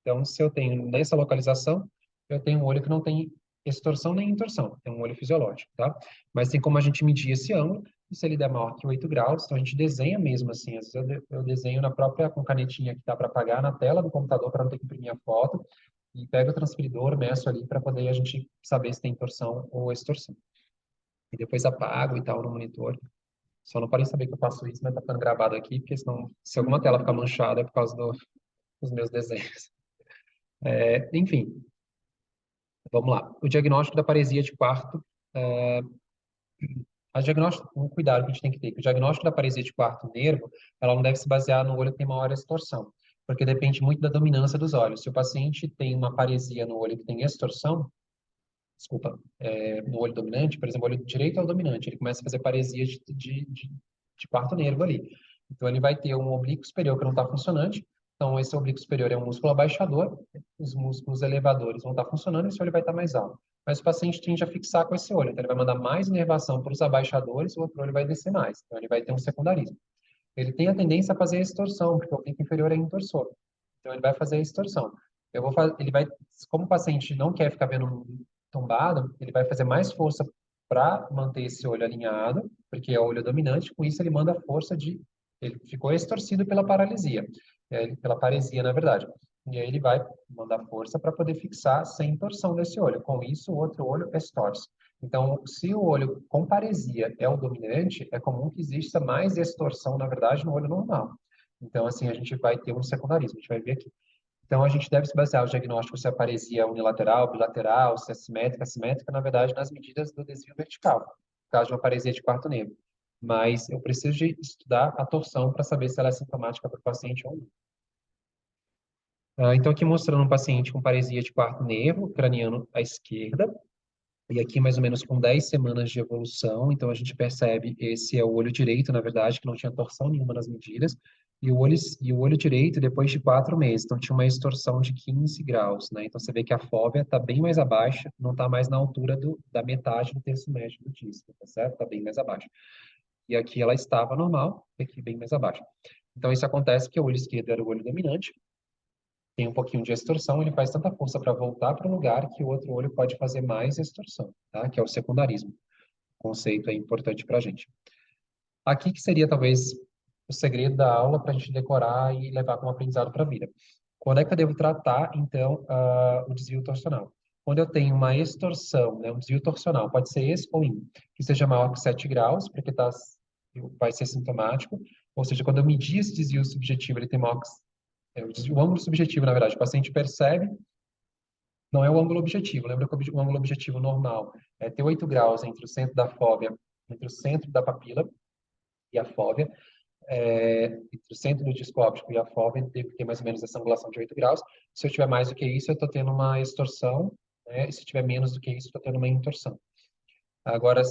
Então, se eu tenho nessa localização, eu tenho um olho que não tem extorsão nem intorsão, é um olho fisiológico, tá? Mas tem como a gente medir esse ângulo, e se ele der maior que 8 graus, então a gente desenha mesmo assim, às vezes eu desenho na própria, com canetinha que dá para apagar na tela do computador para não ter que imprimir a foto, e pego o transferidor, meço ali para poder a gente saber se tem torção ou extorsão. E depois apago e tal no monitor. Só não podem saber que eu faço isso, mas tá ficando gravado aqui, porque senão, se alguma tela ficar manchada é por causa dos meus desenhos. Enfim, vamos lá. O diagnóstico da paresia de quarto. Um cuidado que a gente tem que ter, que o diagnóstico da paresia de quarto nervo, ela não deve se basear no olho que tem maior extorsão, porque depende muito da dominância dos olhos. Se o paciente tem uma paresia no olho que tem extorsão, desculpa, no olho dominante, por exemplo, o olho direito é o dominante, ele começa a fazer paresia de quarto nervo ali. Então, ele vai ter um oblíquo superior que não está funcionante. Então, esse oblíquo superior é um músculo abaixador, os músculos elevadores vão estar funcionando e esse olho vai estar mais alto. Mas o paciente tende a fixar com esse olho, então ele vai mandar mais inervação para os abaixadores, o outro olho vai descer mais. Então, ele vai ter um secundarismo. Ele tem a tendência a fazer a extorsão, porque o oblíquo inferior é intorsor. Então, ele vai fazer a extorsão. Ele vai, como o paciente não quer ficar vendo tombado, ele vai fazer mais força para manter esse olho alinhado, porque é o olho dominante, com isso ele manda força ele ficou extorcido pela paralisia, pela paresia, na verdade. E aí ele vai mandar força para poder fixar sem torção desse olho. Com isso, o outro olho estorce. Então, se o olho com paresia é o dominante, é comum que exista mais extorsão, na verdade, no olho normal. Então, assim, a gente vai ter um secundarismo, a gente vai ver aqui. Então, a gente deve se basear no diagnóstico se a paresia é unilateral, bilateral, se é simétrica, assimétrica, na verdade, nas medidas do desvio vertical, no caso de uma paresia de quarto nervo. Mas eu preciso de estudar a torção para saber se ela é sintomática para o paciente ou não. Então, aqui mostrando um paciente com paresia de quarto nervo, craniano à esquerda, e aqui mais ou menos com 10 semanas de evolução, então a gente percebe esse é o olho direito, na verdade, que não tinha torção nenhuma nas medidas, e o olho direito depois de 4 meses, então tinha uma extorsão de 15 graus, né? Então você vê que a fóvea está bem mais abaixo, não está mais na altura da metade do terço médio do disco, tá certo? Está bem mais abaixo. E aqui ela estava normal, e aqui bem mais abaixo. Então isso acontece porque o olho esquerdo era o olho dominante, tem um pouquinho de extorsão, ele faz tanta força para voltar para o lugar que o outro olho pode fazer mais extorsão, tá? Que é o secundarismo. O conceito é importante para a gente. Aqui que seria talvez o segredo da aula para a gente decorar e levar como aprendizado para a vida. Quando é que eu devo tratar, então, o desvio torsional? quando eu tenho uma extorsão, né, um desvio torsional, pode ser esse ou IN, que seja maior que 7 graus, porque vai ser sintomático, ou seja, quando eu medir esse desvio subjetivo, ele tem maior que, o ângulo subjetivo, na verdade, o paciente percebe, não é o ângulo objetivo, lembra que o ângulo objetivo normal é ter 8 graus entre o centro da fóvea, entre o centro da papila e a fóvea, entre o centro do disco óptico e a fóvea, deve ter mais ou menos essa angulação de 8 graus. Se eu tiver mais do que isso, eu estou tendo uma extorsão, né? E se tiver menos do que isso, estou tendo uma intorsão. Agora,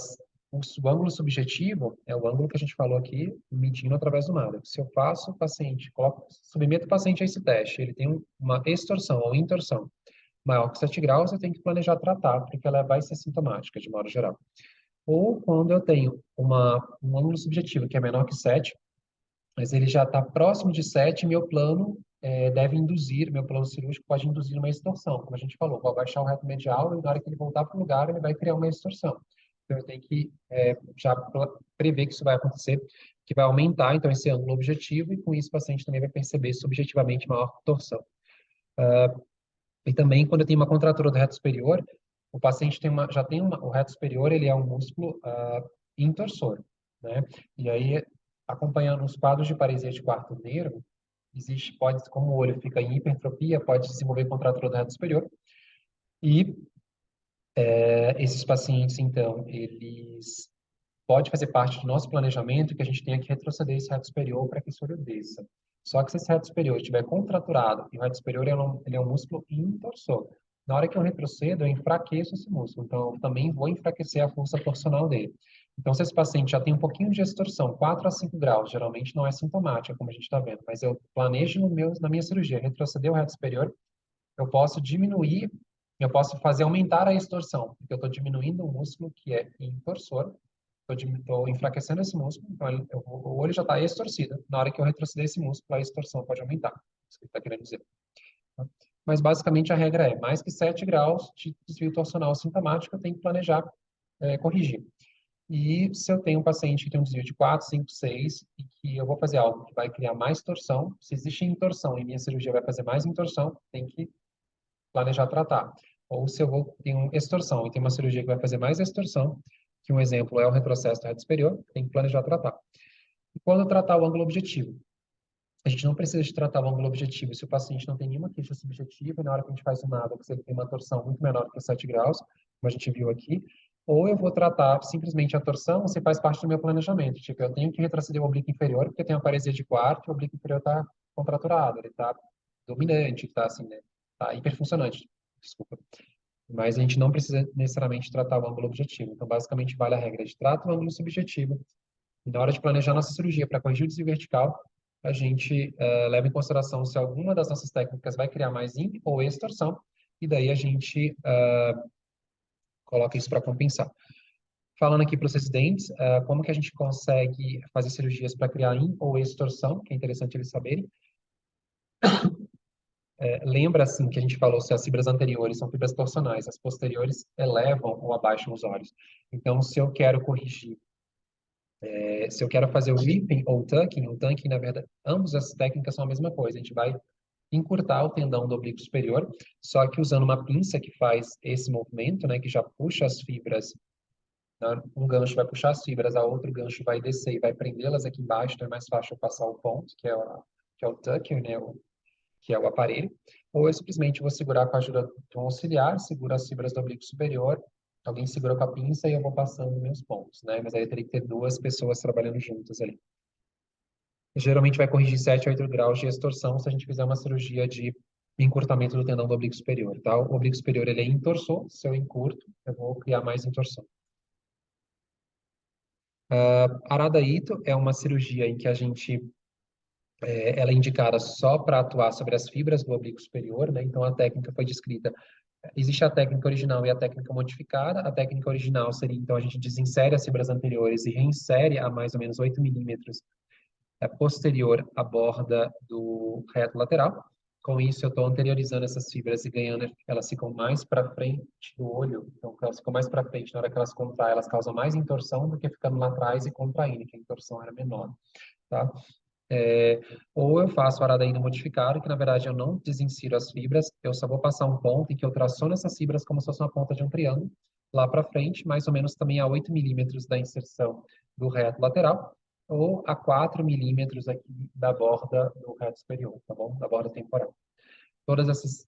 o ângulo subjetivo é o ângulo que a gente falou aqui, medindo através do nada. Se eu faço o paciente, submeto o paciente a esse teste, ele tem uma extorsão ou intorsão maior que 7 graus, eu tenho que planejar tratar, porque ela vai ser sintomática, de modo geral. Ou quando eu tenho um ângulo subjetivo que é menor que 7, mas ele já está próximo de 7, meu plano deve induzir, meu plano cirúrgico pode induzir uma extorsão, como a gente falou, vou abaixar o reto medial e na hora que ele voltar para o lugar, ele vai criar uma extorsão. Então, eu tenho que já prever que isso vai acontecer, que vai aumentar, então, esse ângulo objetivo, e com isso o paciente também vai perceber subjetivamente maior torção. E também, quando eu tenho uma contratura do reto superior, o paciente o reto superior, ele é um músculo intorsor, né? E aí, acompanhando os quadros de paresia de quarto nervo, como o olho fica em hipertropia, pode desenvolver contratura do reto superior. E esses pacientes, então, eles pode fazer parte do nosso planejamento que a gente tenha que retroceder esse reto superior para que esse olho desça. Só que se esse reto superior estiver contraturado, e o reto superior ele é um músculo intorsor, na hora que eu retrocedo, eu enfraqueço esse músculo. Então, eu também vou enfraquecer a força torsional dele. Então, se esse paciente já tem um pouquinho de extorsão, 4 a 5 graus, geralmente não é sintomática, como a gente está vendo, mas eu planejo na minha cirurgia retroceder o reto superior, eu posso diminuir, eu posso fazer aumentar a extorsão, porque eu estou diminuindo um músculo que é intorsor, estou enfraquecendo esse músculo, então o olho já está extorcido. Na hora que eu retroceder esse músculo, a extorsão pode aumentar. Isso que ele está querendo dizer. Tá? Mas, basicamente, a regra é mais que 7 graus de desvio torsional sintomático, eu tenho que planejar corrigir. E se eu tenho um paciente que tem um desvio de 4, 5, 6, e que eu vou fazer algo que vai criar mais torção, se existe intorsão e minha cirurgia vai fazer mais intorsão, tem que planejar tratar. Ou se eu tenho extorsão e tem uma cirurgia que vai fazer mais extorsão, que um exemplo é o retrocesso do reto superior, tem que planejar tratar. E quando tratar o ângulo objetivo? A gente não precisa de tratar o ângulo objetivo se o paciente não tem nenhuma queixa subjetiva e na hora que a gente faz o nádex ele tem uma torção muito menor que 7 graus, como a gente viu aqui, ou eu vou tratar simplesmente a torção se faz parte do meu planejamento. Tipo, eu tenho que retroceder o oblíquo inferior porque tem uma paresia de quarto e o oblíquo inferior está contraturado, ele está dominante, está assim, né? Está hiperfuncionante, desculpa. Mas a gente não precisa necessariamente tratar o ângulo objetivo. Então, basicamente, vale a regra de trata o ângulo subjetivo. E na hora de planejar nossa cirurgia para corrigir o desvio vertical, a gente leva em consideração se alguma das nossas técnicas vai criar mais IN ou extorsão, e daí a gente coloca isso para compensar. Falando aqui para os residentes, como que a gente consegue fazer cirurgias para criar IN ou extorsão, que é interessante eles saberem. Lembra, assim, que a gente falou se as fibras anteriores são fibras torsionais, as posteriores elevam ou abaixam os olhos. Então, se eu quero corrigir, se eu quero fazer o ripping ou o tucking, na verdade, ambas as técnicas são a mesma coisa. A gente vai encurtar o tendão do oblíquo superior, só que usando uma pinça que faz esse movimento, né, que já puxa as fibras, né, um gancho vai puxar as fibras, a outro gancho vai descer e vai prendê-las aqui embaixo, então é mais fácil eu passar o ponto, que é o tucking, né, que é o aparelho, ou eu simplesmente vou segurar com a ajuda de um auxiliar, seguro as fibras do oblíquo superior, alguém segura com a pinça e eu vou passando meus pontos, né? Mas aí teria que ter duas pessoas trabalhando juntas ali. Geralmente vai corrigir 7 a 8 graus de extorsão se a gente fizer uma cirurgia de encurtamento do tendão do oblíquo superior, tá? O oblíquo superior, ele é intorsor, se eu encurto, eu vou criar mais intorsão. Aradaíto é uma cirurgia em que a gente ela é indicada só para atuar sobre as fibras do oblíquo superior, né? Então a técnica foi descrita. Existe a técnica original e a técnica modificada. A técnica original seria, então, a gente desinsere as fibras anteriores e reinsere a mais ou menos 8 milímetros posterior à borda do reto lateral. Com isso, eu estou anteriorizando essas fibras e ganhando, elas ficam mais para frente do olho. Então, elas ficam mais para frente. Na hora que elas contraem, elas causam mais intorsão do que ficando lá atrás e contraindo, que a intorsão era menor, tá? Ou eu faço aradaíno modificado, que na verdade eu não desinsiro as fibras, eu só vou passar um ponto em que eu traciono essas fibras como se fosse uma ponta de um triângulo, lá para frente, mais ou menos também a 8 milímetros da inserção do reto lateral, ou a 4 milímetros aqui da borda do reto superior, tá bom? Da borda temporal. Todas essas,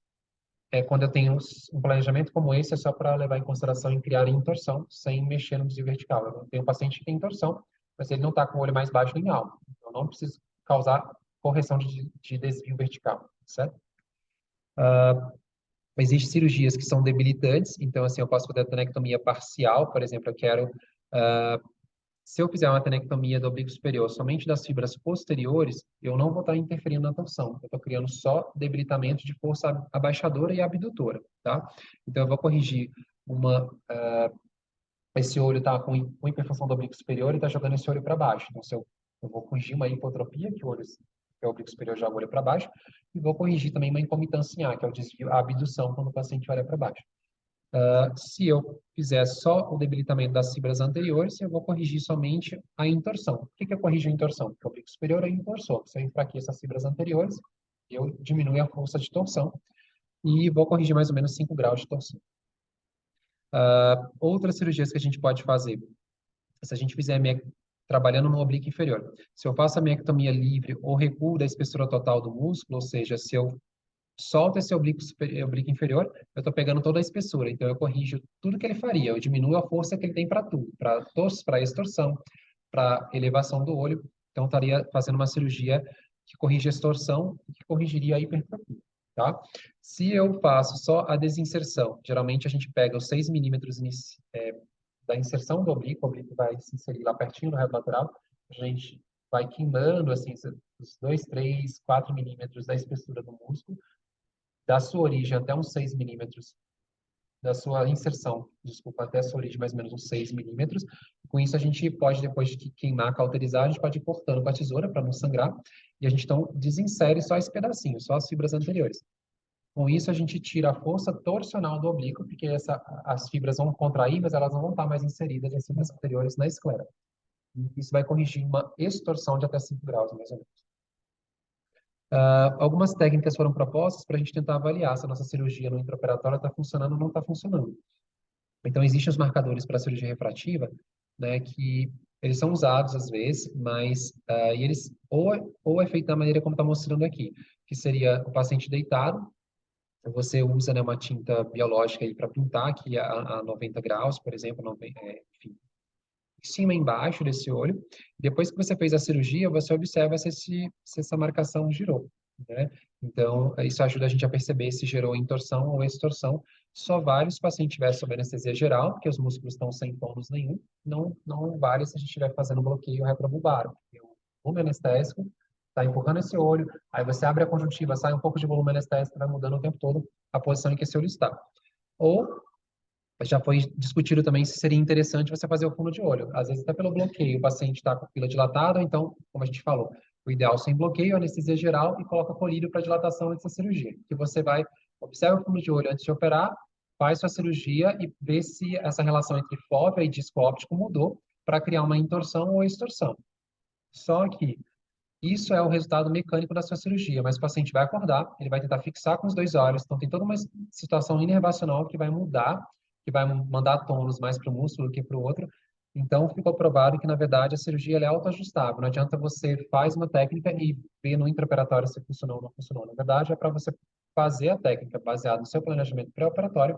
quando eu tenho um planejamento como esse, é só para levar em consideração em criar intorção, sem mexer no desvio vertical. Eu tenho um paciente que tem intorção, mas ele não está com o olho mais baixo nem alto. Então, eu não preciso causar correção de desvio vertical, certo? Existem cirurgias que são debilitantes, então, assim, eu posso fazer a atenectomia parcial, por exemplo, eu quero, se eu fizer uma atenectomia do oblíquo superior somente das fibras posteriores, eu não vou estar interferindo na torção, eu estou criando só debilitamento de força abaixadora e abdutora, tá? Então, eu vou corrigir esse olho está com hiperfunção do oblíquo superior e está jogando esse olho para baixo. Então, se eu vou corrigir uma hipotropia, que o oblíquo superior joga o olho para baixo, e vou corrigir também uma incomitância em A, que é o desvio, a abdução quando o paciente olha para baixo. Se eu fizer só o debilitamento das fibras anteriores, eu vou corrigir somente a intorção. Por que eu corrijo a intorção? Porque o oblíquo superior é intorsor. Se eu enfraqueço as fibras anteriores, eu diminuo a força de torção e vou corrigir mais ou menos 5 graus de torção. Outras cirurgias que a gente pode fazer, se a gente fizer trabalhando no oblíquo inferior, se eu faço a miectomia livre ou recuo da espessura total do músculo, ou seja, se eu solto esse oblíquo inferior, eu estou pegando toda a espessura, então eu corrijo tudo que ele faria, eu diminuo a força que ele tem para tudo, para extorsão, para elevação do olho, então estaria fazendo uma cirurgia que corrige a extorsão e que corrigiria a hipertrofia. Tá? Se eu faço só a desinserção, geralmente a gente pega os 6 milímetros da inserção do oblíquo, o oblíquo vai se inserir lá pertinho no reto lateral, a gente vai queimando assim, os 2, 3, 4 milímetros da espessura do músculo, da sua origem até uns 6 milímetros, da sua inserção, desculpa, até a sua origem mais ou menos uns 6 milímetros. Com isso a gente pode, depois de queimar, cauterizar, a gente pode ir cortando com a tesoura para não sangrar, e a gente então desinsere só esse pedacinho, só as fibras anteriores. Com isso, a gente tira a força torsional do oblíquo, porque as fibras vão contrair, mas elas não vão estar mais inseridas as fibras anteriores na esclera. E isso vai corrigir uma extorsão de até 5 graus, mais ou menos. Algumas técnicas foram propostas para a gente tentar avaliar se a nossa cirurgia no intraoperatório está funcionando ou não está funcionando. Então, existem os marcadores para a cirurgia refrativa, né, que eles são usados às vezes, mas e eles ou é feito da maneira como está mostrando aqui, que seria o paciente deitado. Você usa, né, uma tinta biológica para pintar aqui a 90 graus, por exemplo, enfim, em cima e embaixo desse olho. Depois que você fez a cirurgia, você observa se essa marcação girou, né? Então, isso ajuda a gente a perceber se gerou intorsão ou extorsão. Só vale se o paciente estiver sob anestesia geral, porque os músculos estão sem tônus nenhum. Não vale se a gente estiver fazendo bloqueio retrobulbar, porque o volume anestésico está empurrando esse olho, aí você abre a conjuntiva, sai um pouco de volume anestésico, vai mudando o tempo todo a posição em que esse olho está. Ou já foi discutido também se seria interessante você fazer o fundo de olho. Às vezes, até pelo bloqueio, o paciente está com a pupila dilatada, então, como a gente falou, o ideal sem bloqueio, anestesia geral e coloca colírio para dilatação antes da cirurgia. Que você vai, observa o fundo de olho antes de operar, faz sua cirurgia e vê se essa relação entre fóvea e disco óptico mudou para criar uma intorsão ou extorsão. Só que isso é o resultado mecânico da sua cirurgia, mas o paciente vai acordar, ele vai tentar fixar com os 2 olhos, então tem toda uma situação inervacional que vai mudar, que vai mandar tônus mais para o músculo do que para o outro. Então, ficou provado que, na verdade, a cirurgia ela é autoajustável. Não adianta você faz uma técnica e ver no intraoperatório se funcionou ou não funcionou. Na verdade, é para você fazer a técnica baseada no seu planejamento pré-operatório,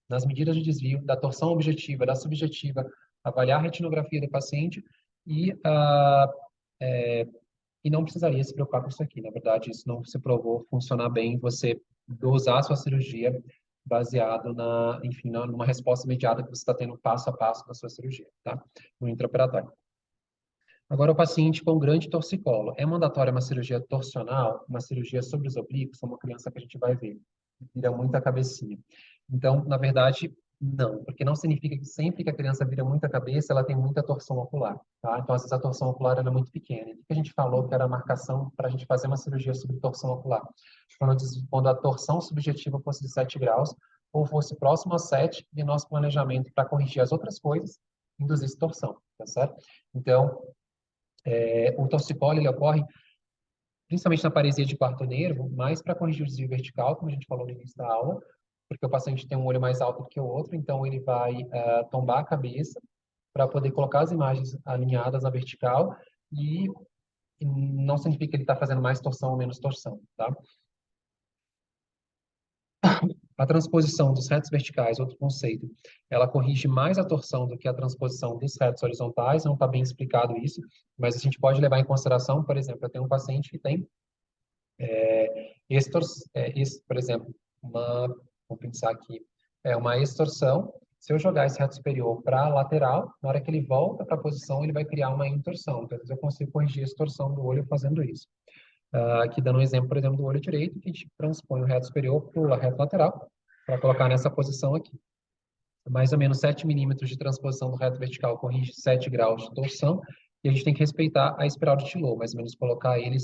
nas medidas de desvio, da torção objetiva, da subjetiva, avaliar a retinografia do paciente e e não precisaria se preocupar com isso aqui. Na verdade, isso não se provou funcionar bem você dosar a sua cirurgia baseado enfim, numa resposta imediata que você está tendo passo a passo da sua cirurgia, tá? No intraoperatório. Agora, o paciente com grande torcicolo. É mandatória uma cirurgia torsional, uma cirurgia sobre os oblíquos, como uma criança que a gente vai ver. Vira muita cabecinha. Então, na verdade, não, porque não significa que sempre que a criança vira muita cabeça, ela tem muita torção ocular, tá? Então, às vezes, a torção ocular era muito pequena. E o que a gente falou que era a marcação para a gente fazer uma cirurgia sobre torção ocular? Quando a torção subjetiva fosse de 7 graus, ou fosse próximo a 7, e nosso planejamento para corrigir as outras coisas, induzisse torção, tá certo? Então, O torcicolo, ele ocorre principalmente na paresia de quarto nervo, mais para corrigir o desvio vertical, como a gente falou no início da aula, porque o paciente tem um olho mais alto do que o outro, então ele vai tombar a cabeça para poder colocar as imagens alinhadas na vertical e não significa que ele está fazendo mais torção ou menos torção, tá? A transposição dos retos verticais, outro conceito, ela corrige mais a torção do que a transposição dos retos horizontais, não está bem explicado isso, mas a gente pode levar em consideração, por exemplo, eu tenho um paciente que tem, por exemplo, vamos pensar aqui, uma extorsão, se eu jogar esse reto superior para a lateral, na hora que ele volta para a posição, ele vai criar uma intorsão, então eu consigo corrigir a extorsão do olho fazendo isso. Aqui dando um exemplo, por exemplo, do olho direito, que a gente transpõe o reto superior para o reto lateral, para colocar nessa posição aqui. Mais ou menos 7 milímetros de transposição do reto vertical corrige 7 graus de torção, e a gente tem que respeitar a espiral de Tillot, mais ou menos colocar ele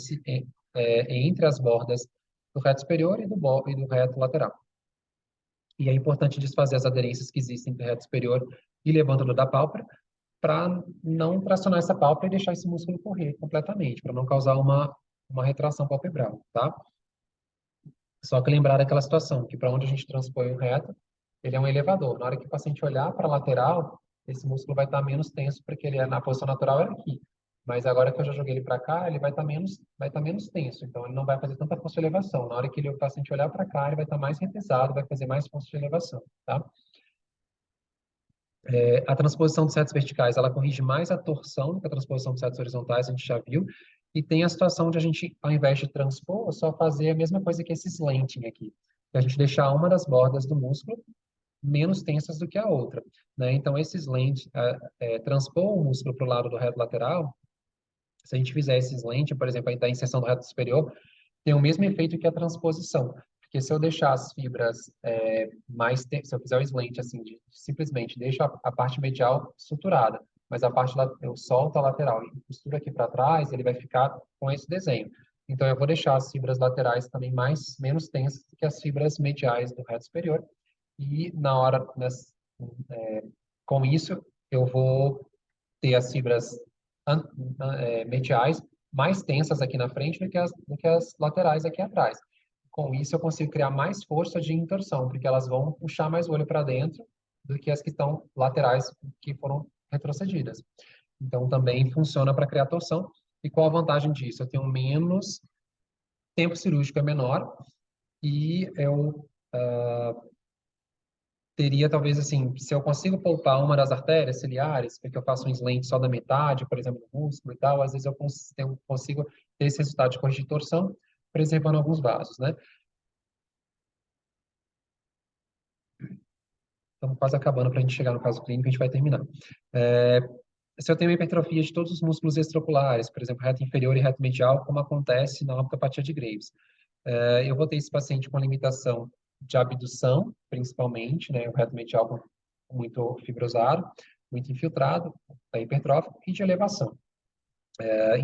entre as bordas do reto superior e do reto lateral. E é importante desfazer as aderências que existem entre o reto superior e levântula da pálpebra, para não tracionar essa pálpebra e deixar esse músculo correr completamente, para não causar uma retração palpebral, tá? Só que lembrar daquela situação, que para onde a gente transpõe o reto, ele é um elevador. Na hora que o paciente olhar para a lateral, esse músculo vai estar menos tenso, porque ele é na posição natural era aqui. Mas agora que eu já joguei ele para cá, ele vai estar menos tenso. Então, ele não vai fazer tanta força de elevação. Na hora que o paciente olhar para cá, ele vai estar mais retesado, vai fazer mais força de elevação, tá? A transposição dos retos verticais, ela corrige mais a torção do que a transposição dos retos horizontais, a gente já viu. E tem a situação de a gente, ao invés de transpor, só fazer a mesma coisa que esse slanting aqui. Que a gente deixar uma das bordas do músculo menos tensas do que a outra, né? Então, esse slant, transpor o músculo para o lado do reto lateral, se a gente fizer esse slant, por exemplo, aí da inserção do reto superior, tem o mesmo efeito que a transposição. Porque se eu deixar as fibras se eu fizer o slant assim, simplesmente deixo a parte medial suturada, mas a parte eu solto a lateral e costuro aqui para trás, ele vai ficar com esse desenho. Então eu vou deixar as fibras laterais também menos tensas que as fibras mediais do reto superior. E na hora, com isso, eu vou ter as fibras mediais mais tensas aqui na frente do que as laterais aqui atrás. Com isso, eu consigo criar mais força de intorção, porque elas vão puxar mais o olho para dentro do que as que estão laterais, que foram retrocedidas. Então, também funciona para criar torção. E qual a vantagem disso? Eu tenho menos tempo cirúrgico, é menor, e eu teria, talvez, assim, se eu consigo poupar uma das artérias ciliares, porque eu faço um slant só da metade, por exemplo, do músculo e tal, às vezes eu consigo ter esse resultado de corrigir torção, preservando alguns vasos, né? Estamos quase acabando para a gente chegar no caso clínico, a gente vai terminar. Se eu tenho uma hipertrofia de todos os músculos extraoculares, por exemplo, reto inferior e reto medial, como acontece na optopatia de Graves, eu vou ter esse paciente com limitação de abdução, principalmente, né, o reto medial muito fibrosado, muito infiltrado, da hipertrófico, e de elevação.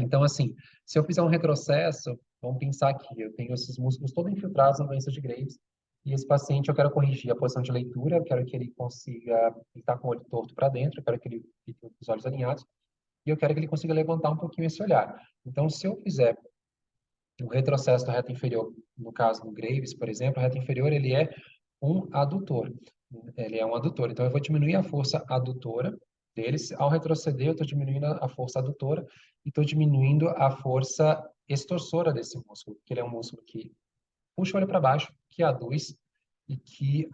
Então, assim, se eu fizer um retrocesso, vamos pensar aqui, eu tenho esses músculos todos infiltrados na doença de Graves, e esse paciente eu quero corrigir a posição de leitura, eu quero que ele consiga estar com o olho torto para dentro, eu quero que ele fique com os olhos alinhados, e eu quero que ele consiga levantar um pouquinho esse olhar. Então, se eu fizer o retrocesso do reto inferior, no caso do Graves, por exemplo, o reto inferior ele é um adutor. Ele é um adutor. Então, eu vou diminuir a força adutora deles. Ao retroceder, eu estou diminuindo a força adutora e estou diminuindo a força extorsora desse músculo, que ele é um músculo que puxa o olho para baixo, que aduz e que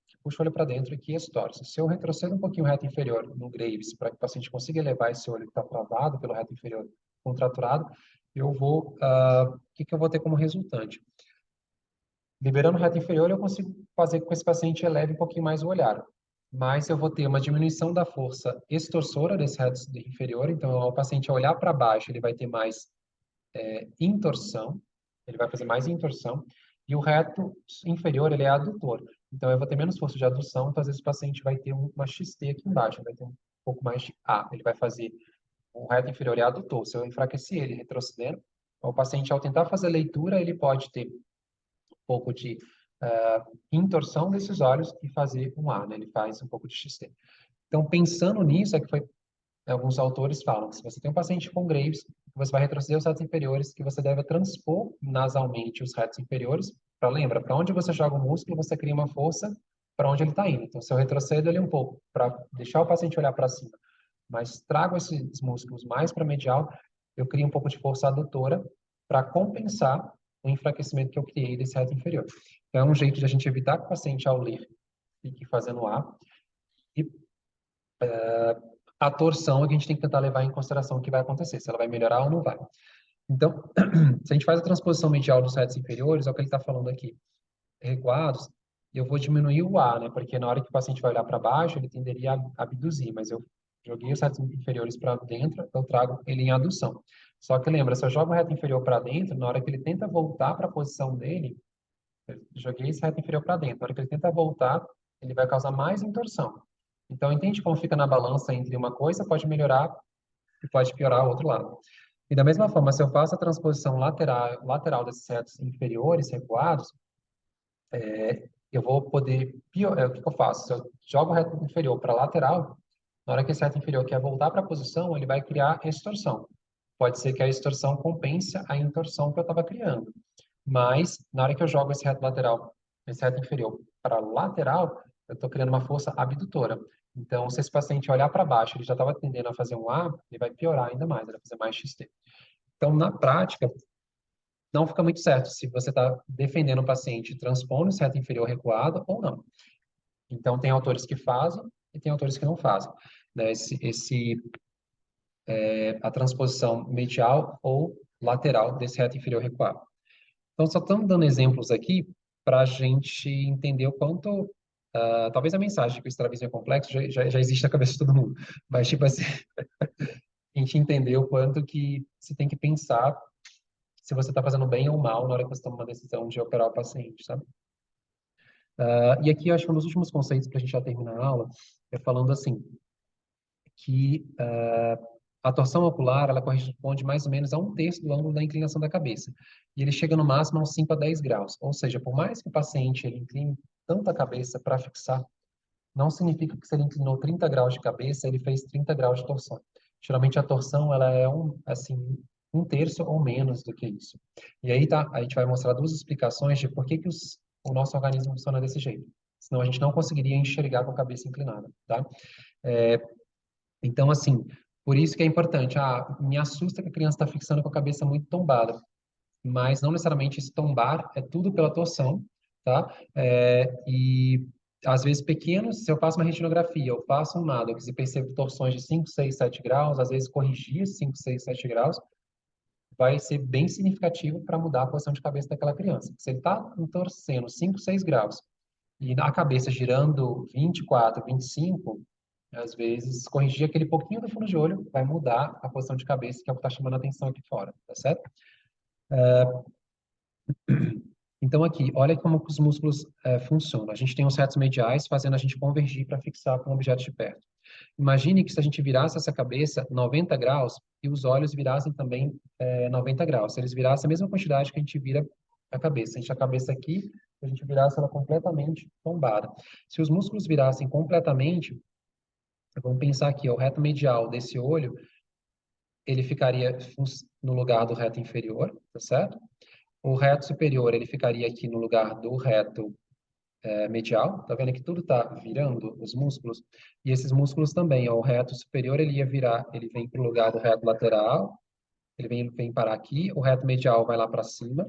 que puxa o olho para dentro e que estorce. Se eu retrocedo um pouquinho o reto inferior no Graves, para que o paciente consiga elevar esse olho que está travado pelo reto inferior contraturado, o que eu vou ter como resultante? Liberando o reto inferior, eu consigo fazer com que esse paciente eleve um pouquinho mais o olhar. Mas eu vou ter uma diminuição da força extorsora desse reto inferior. Então, o paciente olhar para baixo, ele vai ter mais intorsão. Ele vai fazer mais intorsão. E o reto inferior, ele é adutor. Então, eu vou ter menos força de adução. Então, às vezes, o paciente vai ter uma XT aqui embaixo. Vai ter um pouco mais de A. Ele vai fazer o reto inferior é adutor. Se eu enfraquecer ele retrocedendo, o paciente, ao tentar fazer leitura, ele pode ter pouco de intorsão desses olhos e fazer um A, né? Ele faz um pouco de XT. Então, pensando nisso, é que foi alguns autores falam que se você tem um paciente com Graves, você vai retroceder os retos inferiores, que você deve transpor nasalmente os retos inferiores. Lembra, para onde você joga o músculo, você cria uma força para onde ele está indo. Então, se eu retrocedo ele um pouco, para deixar o paciente olhar para cima, mas trago esses músculos mais para medial, eu crio um pouco de força adutora para compensar o enfraquecimento que eu criei desse reto inferior. Então, é um jeito de a gente evitar que o paciente, ao ler, fique fazendo A. E a torção é que a gente tem que tentar levar em consideração o que vai acontecer, se ela vai melhorar ou não vai. Então, se a gente faz a transposição medial dos retos inferiores, é o que ele está falando aqui, recuados, eu vou diminuir o A, né? Porque na hora que o paciente vai olhar para baixo, ele tenderia a abduzir, mas eu joguei os retos inferiores para dentro, eu trago ele em adução. Só que lembra, se eu jogo o reto inferior para dentro, na hora que ele tenta voltar para a posição dele, eu joguei esse reto inferior para dentro. Na hora que ele tenta voltar, ele vai causar mais intorção. Então, entende como fica na balança entre uma coisa, pode melhorar e pode piorar o outro lado. E da mesma forma, se eu faço a transposição lateral desses retos inferiores recuados, eu vou poder piorar. O que eu faço? Se eu jogo o reto inferior para lateral, na hora que esse reto inferior quer voltar para a posição, ele vai criar extorsão. Pode ser que a extorsão compense a intorsão que eu estava criando. Mas, na hora que eu jogo esse reto inferior para lateral, eu estou criando uma força abdutora. Então, se esse paciente olhar para baixo, ele já estava tendendo a fazer um A, ele vai piorar ainda mais, ele vai fazer mais XT. Então, na prática, não fica muito certo se você está defendendo o paciente transpondo esse reto inferior recuado ou não. Então, tem autores que fazem e tem autores que não fazem, né? A transposição medial ou lateral desse reto inferior recuado. Então, só estamos dando exemplos aqui para a gente entender o quanto, talvez a mensagem que o estrabismo é complexo já existe na cabeça de todo mundo, mas tipo assim, a gente entender o quanto que você tem que pensar se você está fazendo bem ou mal na hora que você toma uma decisão de operar o paciente, sabe? E aqui, eu acho que um dos últimos conceitos para a gente já terminar a aula é falando assim, que a torção ocular, ela corresponde mais ou menos a 1/3 do ângulo da inclinação da cabeça. E ele chega no máximo a uns 5 a 10 graus. Ou seja, por mais que o paciente ele incline tanto a cabeça para fixar, não significa que se ele inclinou 30 graus de cabeça, ele fez 30 graus de torção. Geralmente a torção, ela é assim, 1/3 ou menos do que isso. E aí tá, a gente vai mostrar duas explicações de por que o nosso organismo funciona desse jeito. Senão a gente não conseguiria enxergar com a cabeça inclinada, tá? Então, assim, por isso que é importante. Me assusta que a criança está fixando com a cabeça muito tombada, mas não necessariamente esse tombar é tudo pela torção, tá? E às vezes pequenos, se eu faço uma retinografia, eu faço um NADOX e percebo torções de 5, 6, 7 graus, às vezes corrigir 5, 6, 7 graus, vai ser bem significativo para mudar a posição de cabeça daquela criança. Se ele está torcendo 5, 6 graus e a cabeça girando 24, 25, às vezes, corrigir aquele pouquinho do fundo de olho vai mudar a posição de cabeça, que é o que está chamando a atenção aqui fora, tá certo? Então, aqui, olha como que os músculos funcionam. A gente tem os retos mediais fazendo a gente convergir para fixar com o objeto de perto. Imagine que se a gente virasse essa cabeça 90 graus e os olhos virassem também 90 graus. Se eles virassem a mesma quantidade que a gente vira a cabeça. A gente a cabeça aqui, a gente virasse ela completamente tombada. Se os músculos virassem completamente, vamos pensar aqui, o reto medial desse olho, ele ficaria no lugar do reto inferior, tá certo? O reto superior, ele ficaria aqui no lugar do reto medial. Tá vendo que tudo tá virando os músculos? E esses músculos também, ó, o reto superior, ele ia virar, ele vem para o lugar do reto lateral, ele vem parar aqui, o reto medial vai lá para cima.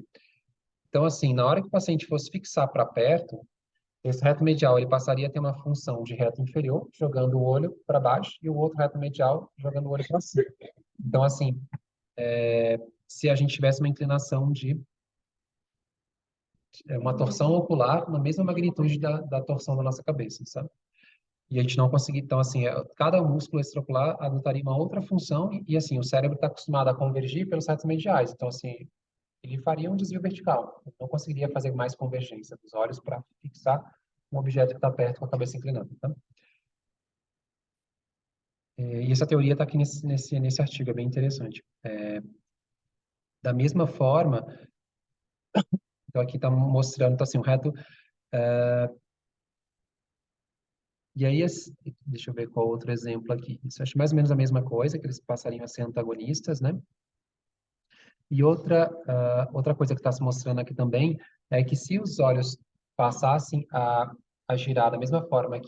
Então, assim, na hora que o paciente fosse fixar para perto, esse reto medial ele passaria a ter uma função de reto inferior, jogando o olho para baixo, e o outro reto medial jogando o olho para cima. Então, assim, se a gente tivesse uma inclinação de uma torção ocular na mesma magnitude da torção da nossa cabeça, sabe? E a gente não conseguir, então, assim, cada músculo extraocular adotaria uma outra função e assim, o cérebro está acostumado a convergir pelos retos mediais. Então, assim, ele faria um desvio vertical. Ele não conseguiria fazer mais convergência dos olhos para fixar um objeto que está perto com a cabeça inclinada, tá? E essa teoria está aqui nesse artigo, é bem interessante. Da mesma forma, então aqui está mostrando, então, assim, o reto E aí, deixa eu ver qual outro exemplo aqui. Isso eu acho mais ou menos a mesma coisa, que eles passariam a ser antagonistas, né? E outra coisa que está se mostrando aqui também é que se os olhos passassem a girar da mesma forma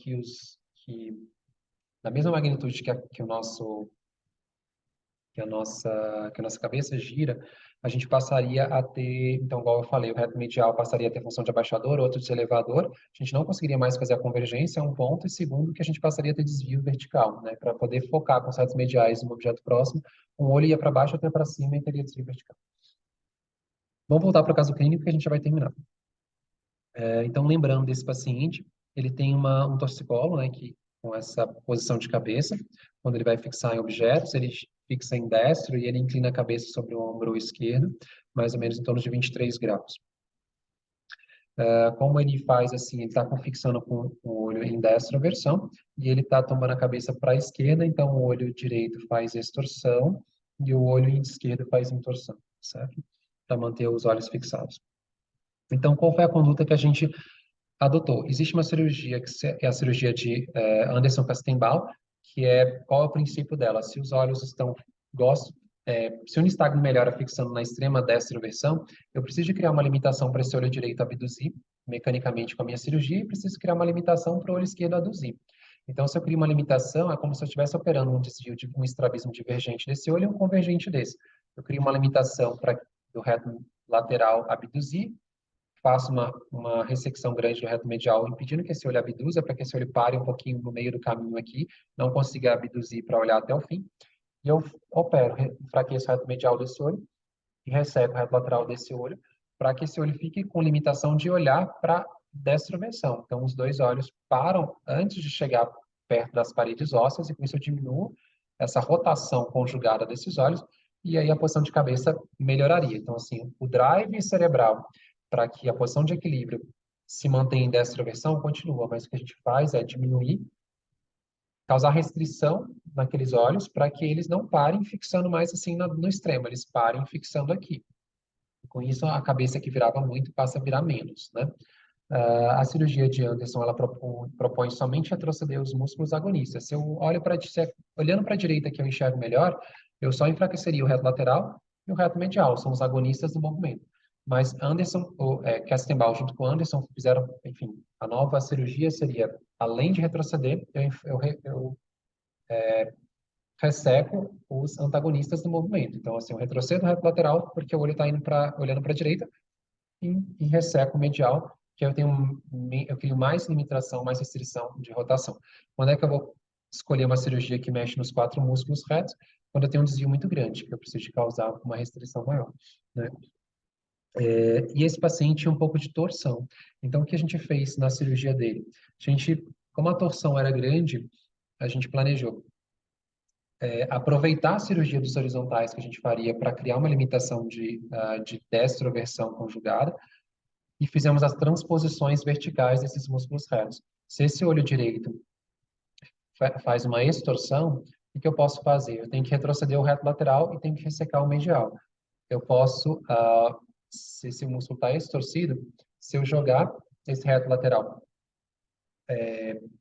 da mesma magnitude que o nosso que a nossa cabeça gira, a gente passaria a ter, então, igual eu falei, o reto medial passaria a ter função de abaixador, outro de elevador, a gente não conseguiria mais fazer a convergência, um ponto, e segundo, que a gente passaria a ter desvio vertical, né, para poder focar com os retos mediais no objeto próximo, um olho ia para baixo, outro ia para cima e teria desvio vertical. Vamos voltar para o caso clínico que a gente já vai terminar. Então, lembrando desse paciente, ele tem um torcicolo, né, com essa posição de cabeça, quando ele vai fixar em objetos, ele fixa em destro e ele inclina a cabeça sobre o ombro esquerdo, mais ou menos em torno de 23 graus. Como ele faz assim, ele está fixando com o olho em destroversão e ele está tomando a cabeça para a esquerda, então o olho direito faz extorsão e o olho esquerdo faz intorsão, certo? Para manter os olhos fixados. Então, qual foi a conduta que a gente adotou? Existe uma cirurgia que é a cirurgia de Anderson Castenbaum, que qual é o princípio dela? Se os olhos estão se o nistagmo melhora fixando na extrema destroversão, eu preciso de criar uma limitação para esse olho direito abduzir mecanicamente com a minha cirurgia e preciso criar uma limitação para o olho esquerdo aduzir. Então, se eu crio uma limitação, é como se eu estivesse operando um desvio de um estrabismo divergente desse olho e um convergente desse. Eu crio uma limitação para do reto lateral abduzir, faço uma ressecção grande do reto medial, impedindo que esse olho abduza, para que esse olho pare um pouquinho no meio do caminho aqui, não consiga abduzir para olhar até o fim. E eu opero, enfraqueço o reto medial desse olho e resseco o reto lateral desse olho, para que esse olho fique com limitação de olhar para destroversão. Então, os dois olhos param antes de chegar perto das paredes ósseas, e com isso eu diminuo essa rotação conjugada desses olhos, e aí a posição de cabeça melhoraria. Então, assim, o drive cerebral para que a posição de equilíbrio se mantenha em destroversão continua, mas o que a gente faz é diminuir, causar restrição naqueles olhos para que eles não parem fixando mais assim no extremo, eles parem fixando aqui. Com isso, a cabeça que virava muito passa a virar menos, né? A cirurgia de Anderson, ela propõe somente retroceder os músculos agonistas. Se eu olho olhando para a direita que eu enxergo melhor, eu só enfraqueceria o reto lateral e o reto medial, são os agonistas do movimento. Mas Castenbaum junto com Anderson fizeram, enfim, a nova cirurgia seria, além de retroceder, eu resseco os antagonistas do movimento. Então, assim, eu retrocedo o reto lateral porque o olho está olhando para a direita e resseco o medial, que eu crio mais limitação, mais restrição de rotação. Quando é que eu vou escolher uma cirurgia que mexe nos 4 músculos retos? Quando eu tenho um desvio muito grande, que eu preciso de causar uma restrição maior, né? E esse paciente tinha um pouco de torção. Então, o que a gente fez na cirurgia dele? Como a torção era grande, a gente planejou aproveitar a cirurgia dos horizontais que a gente faria para criar uma limitação de destroversão conjugada e fizemos as transposições verticais desses músculos retos. Se esse olho direito faz uma extorsão, o que eu posso fazer? Eu tenho que retroceder o reto lateral e tenho que ressecar o medial. Eu posso, se esse músculo está extorcido, se eu jogar esse reto lateral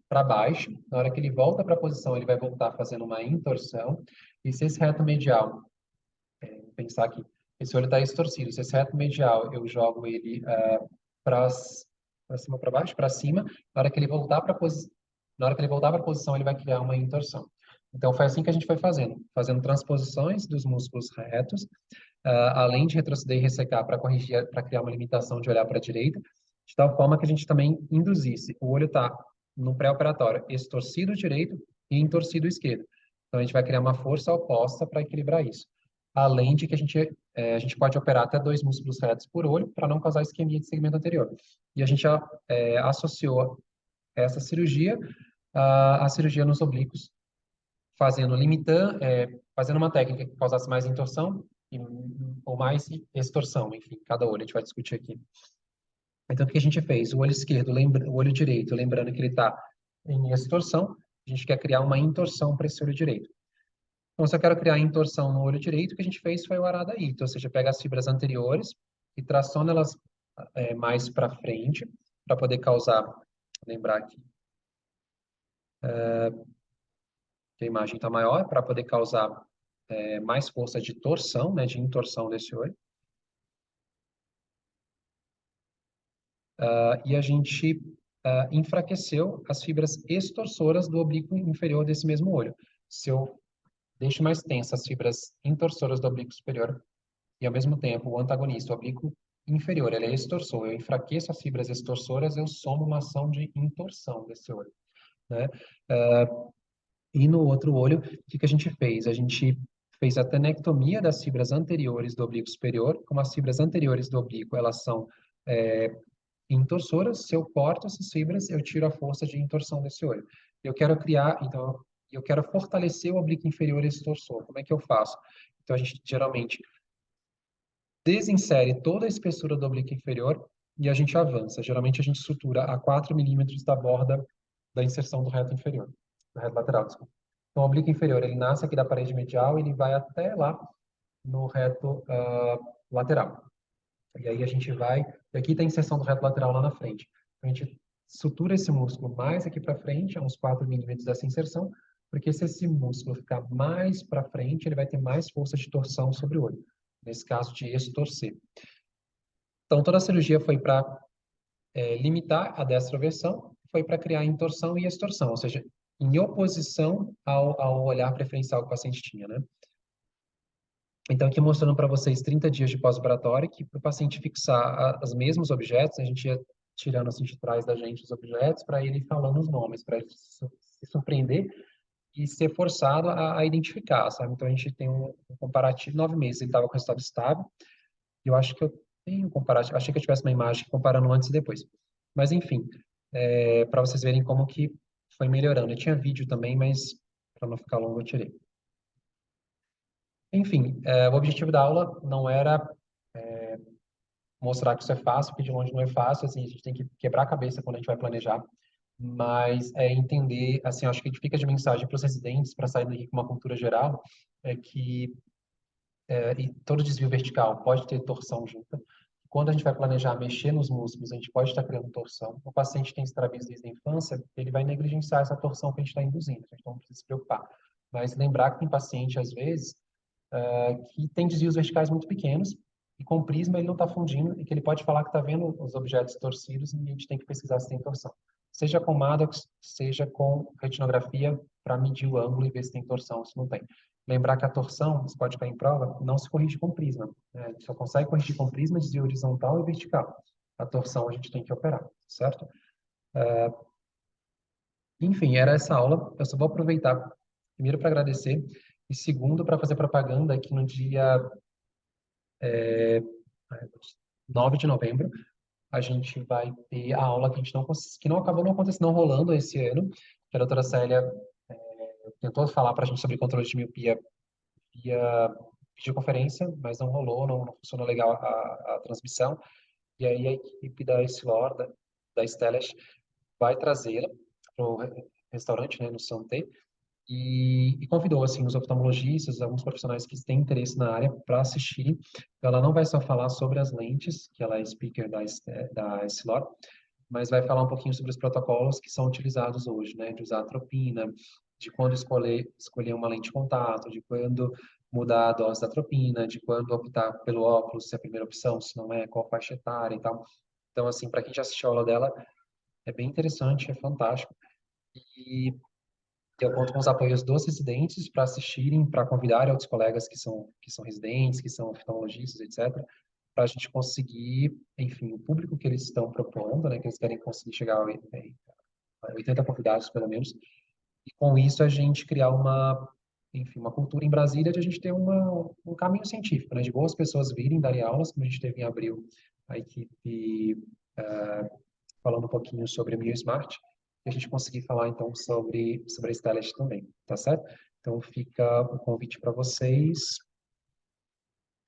para baixo, na hora que ele volta para a posição, ele vai voltar fazendo uma intorsão, e se esse reto medial, vou pensar aqui, esse olho está extorcido, se esse reto medial eu jogo ele para cima, para baixo, para cima, na hora que ele voltar para a posição, ele vai criar uma intorsão. Então, foi assim que a gente foi fazendo transposições dos músculos retos, além de retroceder e ressecar para corrigir, para criar uma limitação de olhar para a direita, de tal forma que a gente também induzisse. O olho está no pré-operatório extorcido direito e entorcido esquerdo. Então, a gente vai criar uma força oposta para equilibrar isso. Além de que a gente pode operar até 2 músculos retos por olho para não causar isquemia de segmento anterior. E a gente associou essa cirurgia à cirurgia nos oblíquos, fazendo uma técnica que causasse mais intorsão ou mais extorsão, enfim, cada olho, a gente vai discutir aqui. Então, o que a gente fez? O olho esquerdo, o olho direito, lembrando que ele está em extorsão, a gente quer criar uma intorsão para esse olho direito. Então, se eu quero criar intorsão no olho direito, o que a gente fez foi o aradaíto, ou seja, pega as fibras anteriores e traciona elas mais para frente, para poder causar, lembrar aqui, que a imagem está maior, para poder causar mais força de torção, né, de intorção desse olho. E a gente enfraqueceu as fibras extorsoras do oblíquo inferior desse mesmo olho. Se eu deixo mais tensas as fibras intorsoras do oblíquo superior e, ao mesmo tempo, o antagonista, o oblíquo inferior, ele é extorsor, eu enfraqueço as fibras extorsoras, eu somo uma ação de intorção desse olho, né? E no outro olho, o que a gente fez? A gente fez a tenectomia das fibras anteriores do oblíquo superior. Como as fibras anteriores do oblíquo, elas são intorsoras, se eu corto essas fibras, eu tiro a força de intorção desse olho. Eu quero criar, então, eu quero fortalecer o oblíquo inferior extorsor. Como é que eu faço? Então, a gente geralmente desinsere toda a espessura do oblíquo inferior e a gente avança. Geralmente, a gente sutura a 4 milímetros da borda da inserção do reto inferior, do reto lateral, desculpa. Então, o oblíquo inferior, ele nasce aqui da parede medial e ele vai até lá no reto lateral. E aí a gente vai, e aqui tem a inserção do reto lateral lá na frente. A gente sutura esse músculo mais aqui para frente, a uns 4 milímetros dessa inserção, porque se esse músculo ficar mais para frente, ele vai ter mais força de torção sobre o olho, nesse caso de extorcer. Então, toda a cirurgia foi para limitar a destroversão, foi para criar intorção e extorsão, ou seja, em oposição ao olhar preferencial que o paciente tinha, né? Então, aqui mostrando para vocês 30 dias de pós-operatório, que para o paciente fixar os mesmos objetos, a gente ia tirando assim de trás da gente os objetos para ele ir falando os nomes, para ele se surpreender e ser forçado a identificar, sabe? Então, a gente tem um comparativo, 9 meses ele estava com resultado estável, e eu acho que eu tenho um comparativo, achei que eu tivesse uma imagem comparando antes e depois. Mas, enfim, para vocês verem como que foi melhorando. Eu tinha vídeo também, mas para não ficar longo eu tirei. Enfim, o objetivo da aula não era mostrar que isso é fácil, porque de longe não é fácil, assim, a gente tem que quebrar a cabeça quando a gente vai planejar, mas é entender, assim, acho que fica de mensagem para os residentes, para sair daqui com uma cultura geral, é que e todo desvio vertical pode ter torção junta. Quando a gente vai planejar mexer nos músculos, a gente pode estar criando torção. O paciente tem estrabismo desde a infância, ele vai negligenciar essa torção que a gente está induzindo, a gente não precisa se preocupar. Mas lembrar que tem paciente, às vezes, que tem desvios verticais muito pequenos e com prisma ele não está fundindo e que ele pode falar que está vendo os objetos torcidos e a gente tem que pesquisar se tem torção. Seja com Maddox, seja com retinografia para medir o ângulo e ver se tem torção ou se não tem. Lembrar que a torção, isso pode cair em prova, não se corrige com prisma. Né? A gente só consegue corrigir com prisma desvio horizontal e vertical. A torção a gente tem que operar, certo? Enfim, era essa aula. Eu só vou aproveitar, primeiro, para agradecer e segundo, para fazer propaganda que no dia 9 de novembro, a gente vai ter a aula que a gente que não acabou não acontecendo, não rolando esse ano, que a doutora Célia tentou falar para a gente sobre controle de miopia via videoconferência, mas não rolou, não funcionou legal a transmissão. E aí a equipe da Essilor, da Stellest, vai trazê-la para o restaurante, né, no Santé, e convidou assim os oftalmologistas, alguns profissionais que têm interesse na área para assistirem. Ela não vai só falar sobre as lentes, que ela é speaker da Essilor, mas vai falar um pouquinho sobre os protocolos que são utilizados hoje, né, de usar atropina, de quando escolher uma lente de contato, de quando mudar a dose da atropina, de quando optar pelo óculos, se é a primeira opção, se não é, qual faixa etária e tal. Então, assim, para quem já assistiu a aula dela, é bem interessante, é fantástico. E eu conto com os apoios dos residentes para assistirem, para convidarem outros colegas que são residentes, que são oftalmologistas, etc., para a gente conseguir, enfim, o público que eles estão propondo, né, que eles querem conseguir chegar a 80 convidados, pelo menos, e com isso a gente criar enfim, uma cultura em Brasília de a gente ter um caminho científico, né, de boas pessoas virem darem aulas, como a gente teve em abril, a equipe falando um pouquinho sobre a MioSmart, e a gente conseguir falar, então, sobre a Stellest também, tá certo? Então, fica o convite para vocês.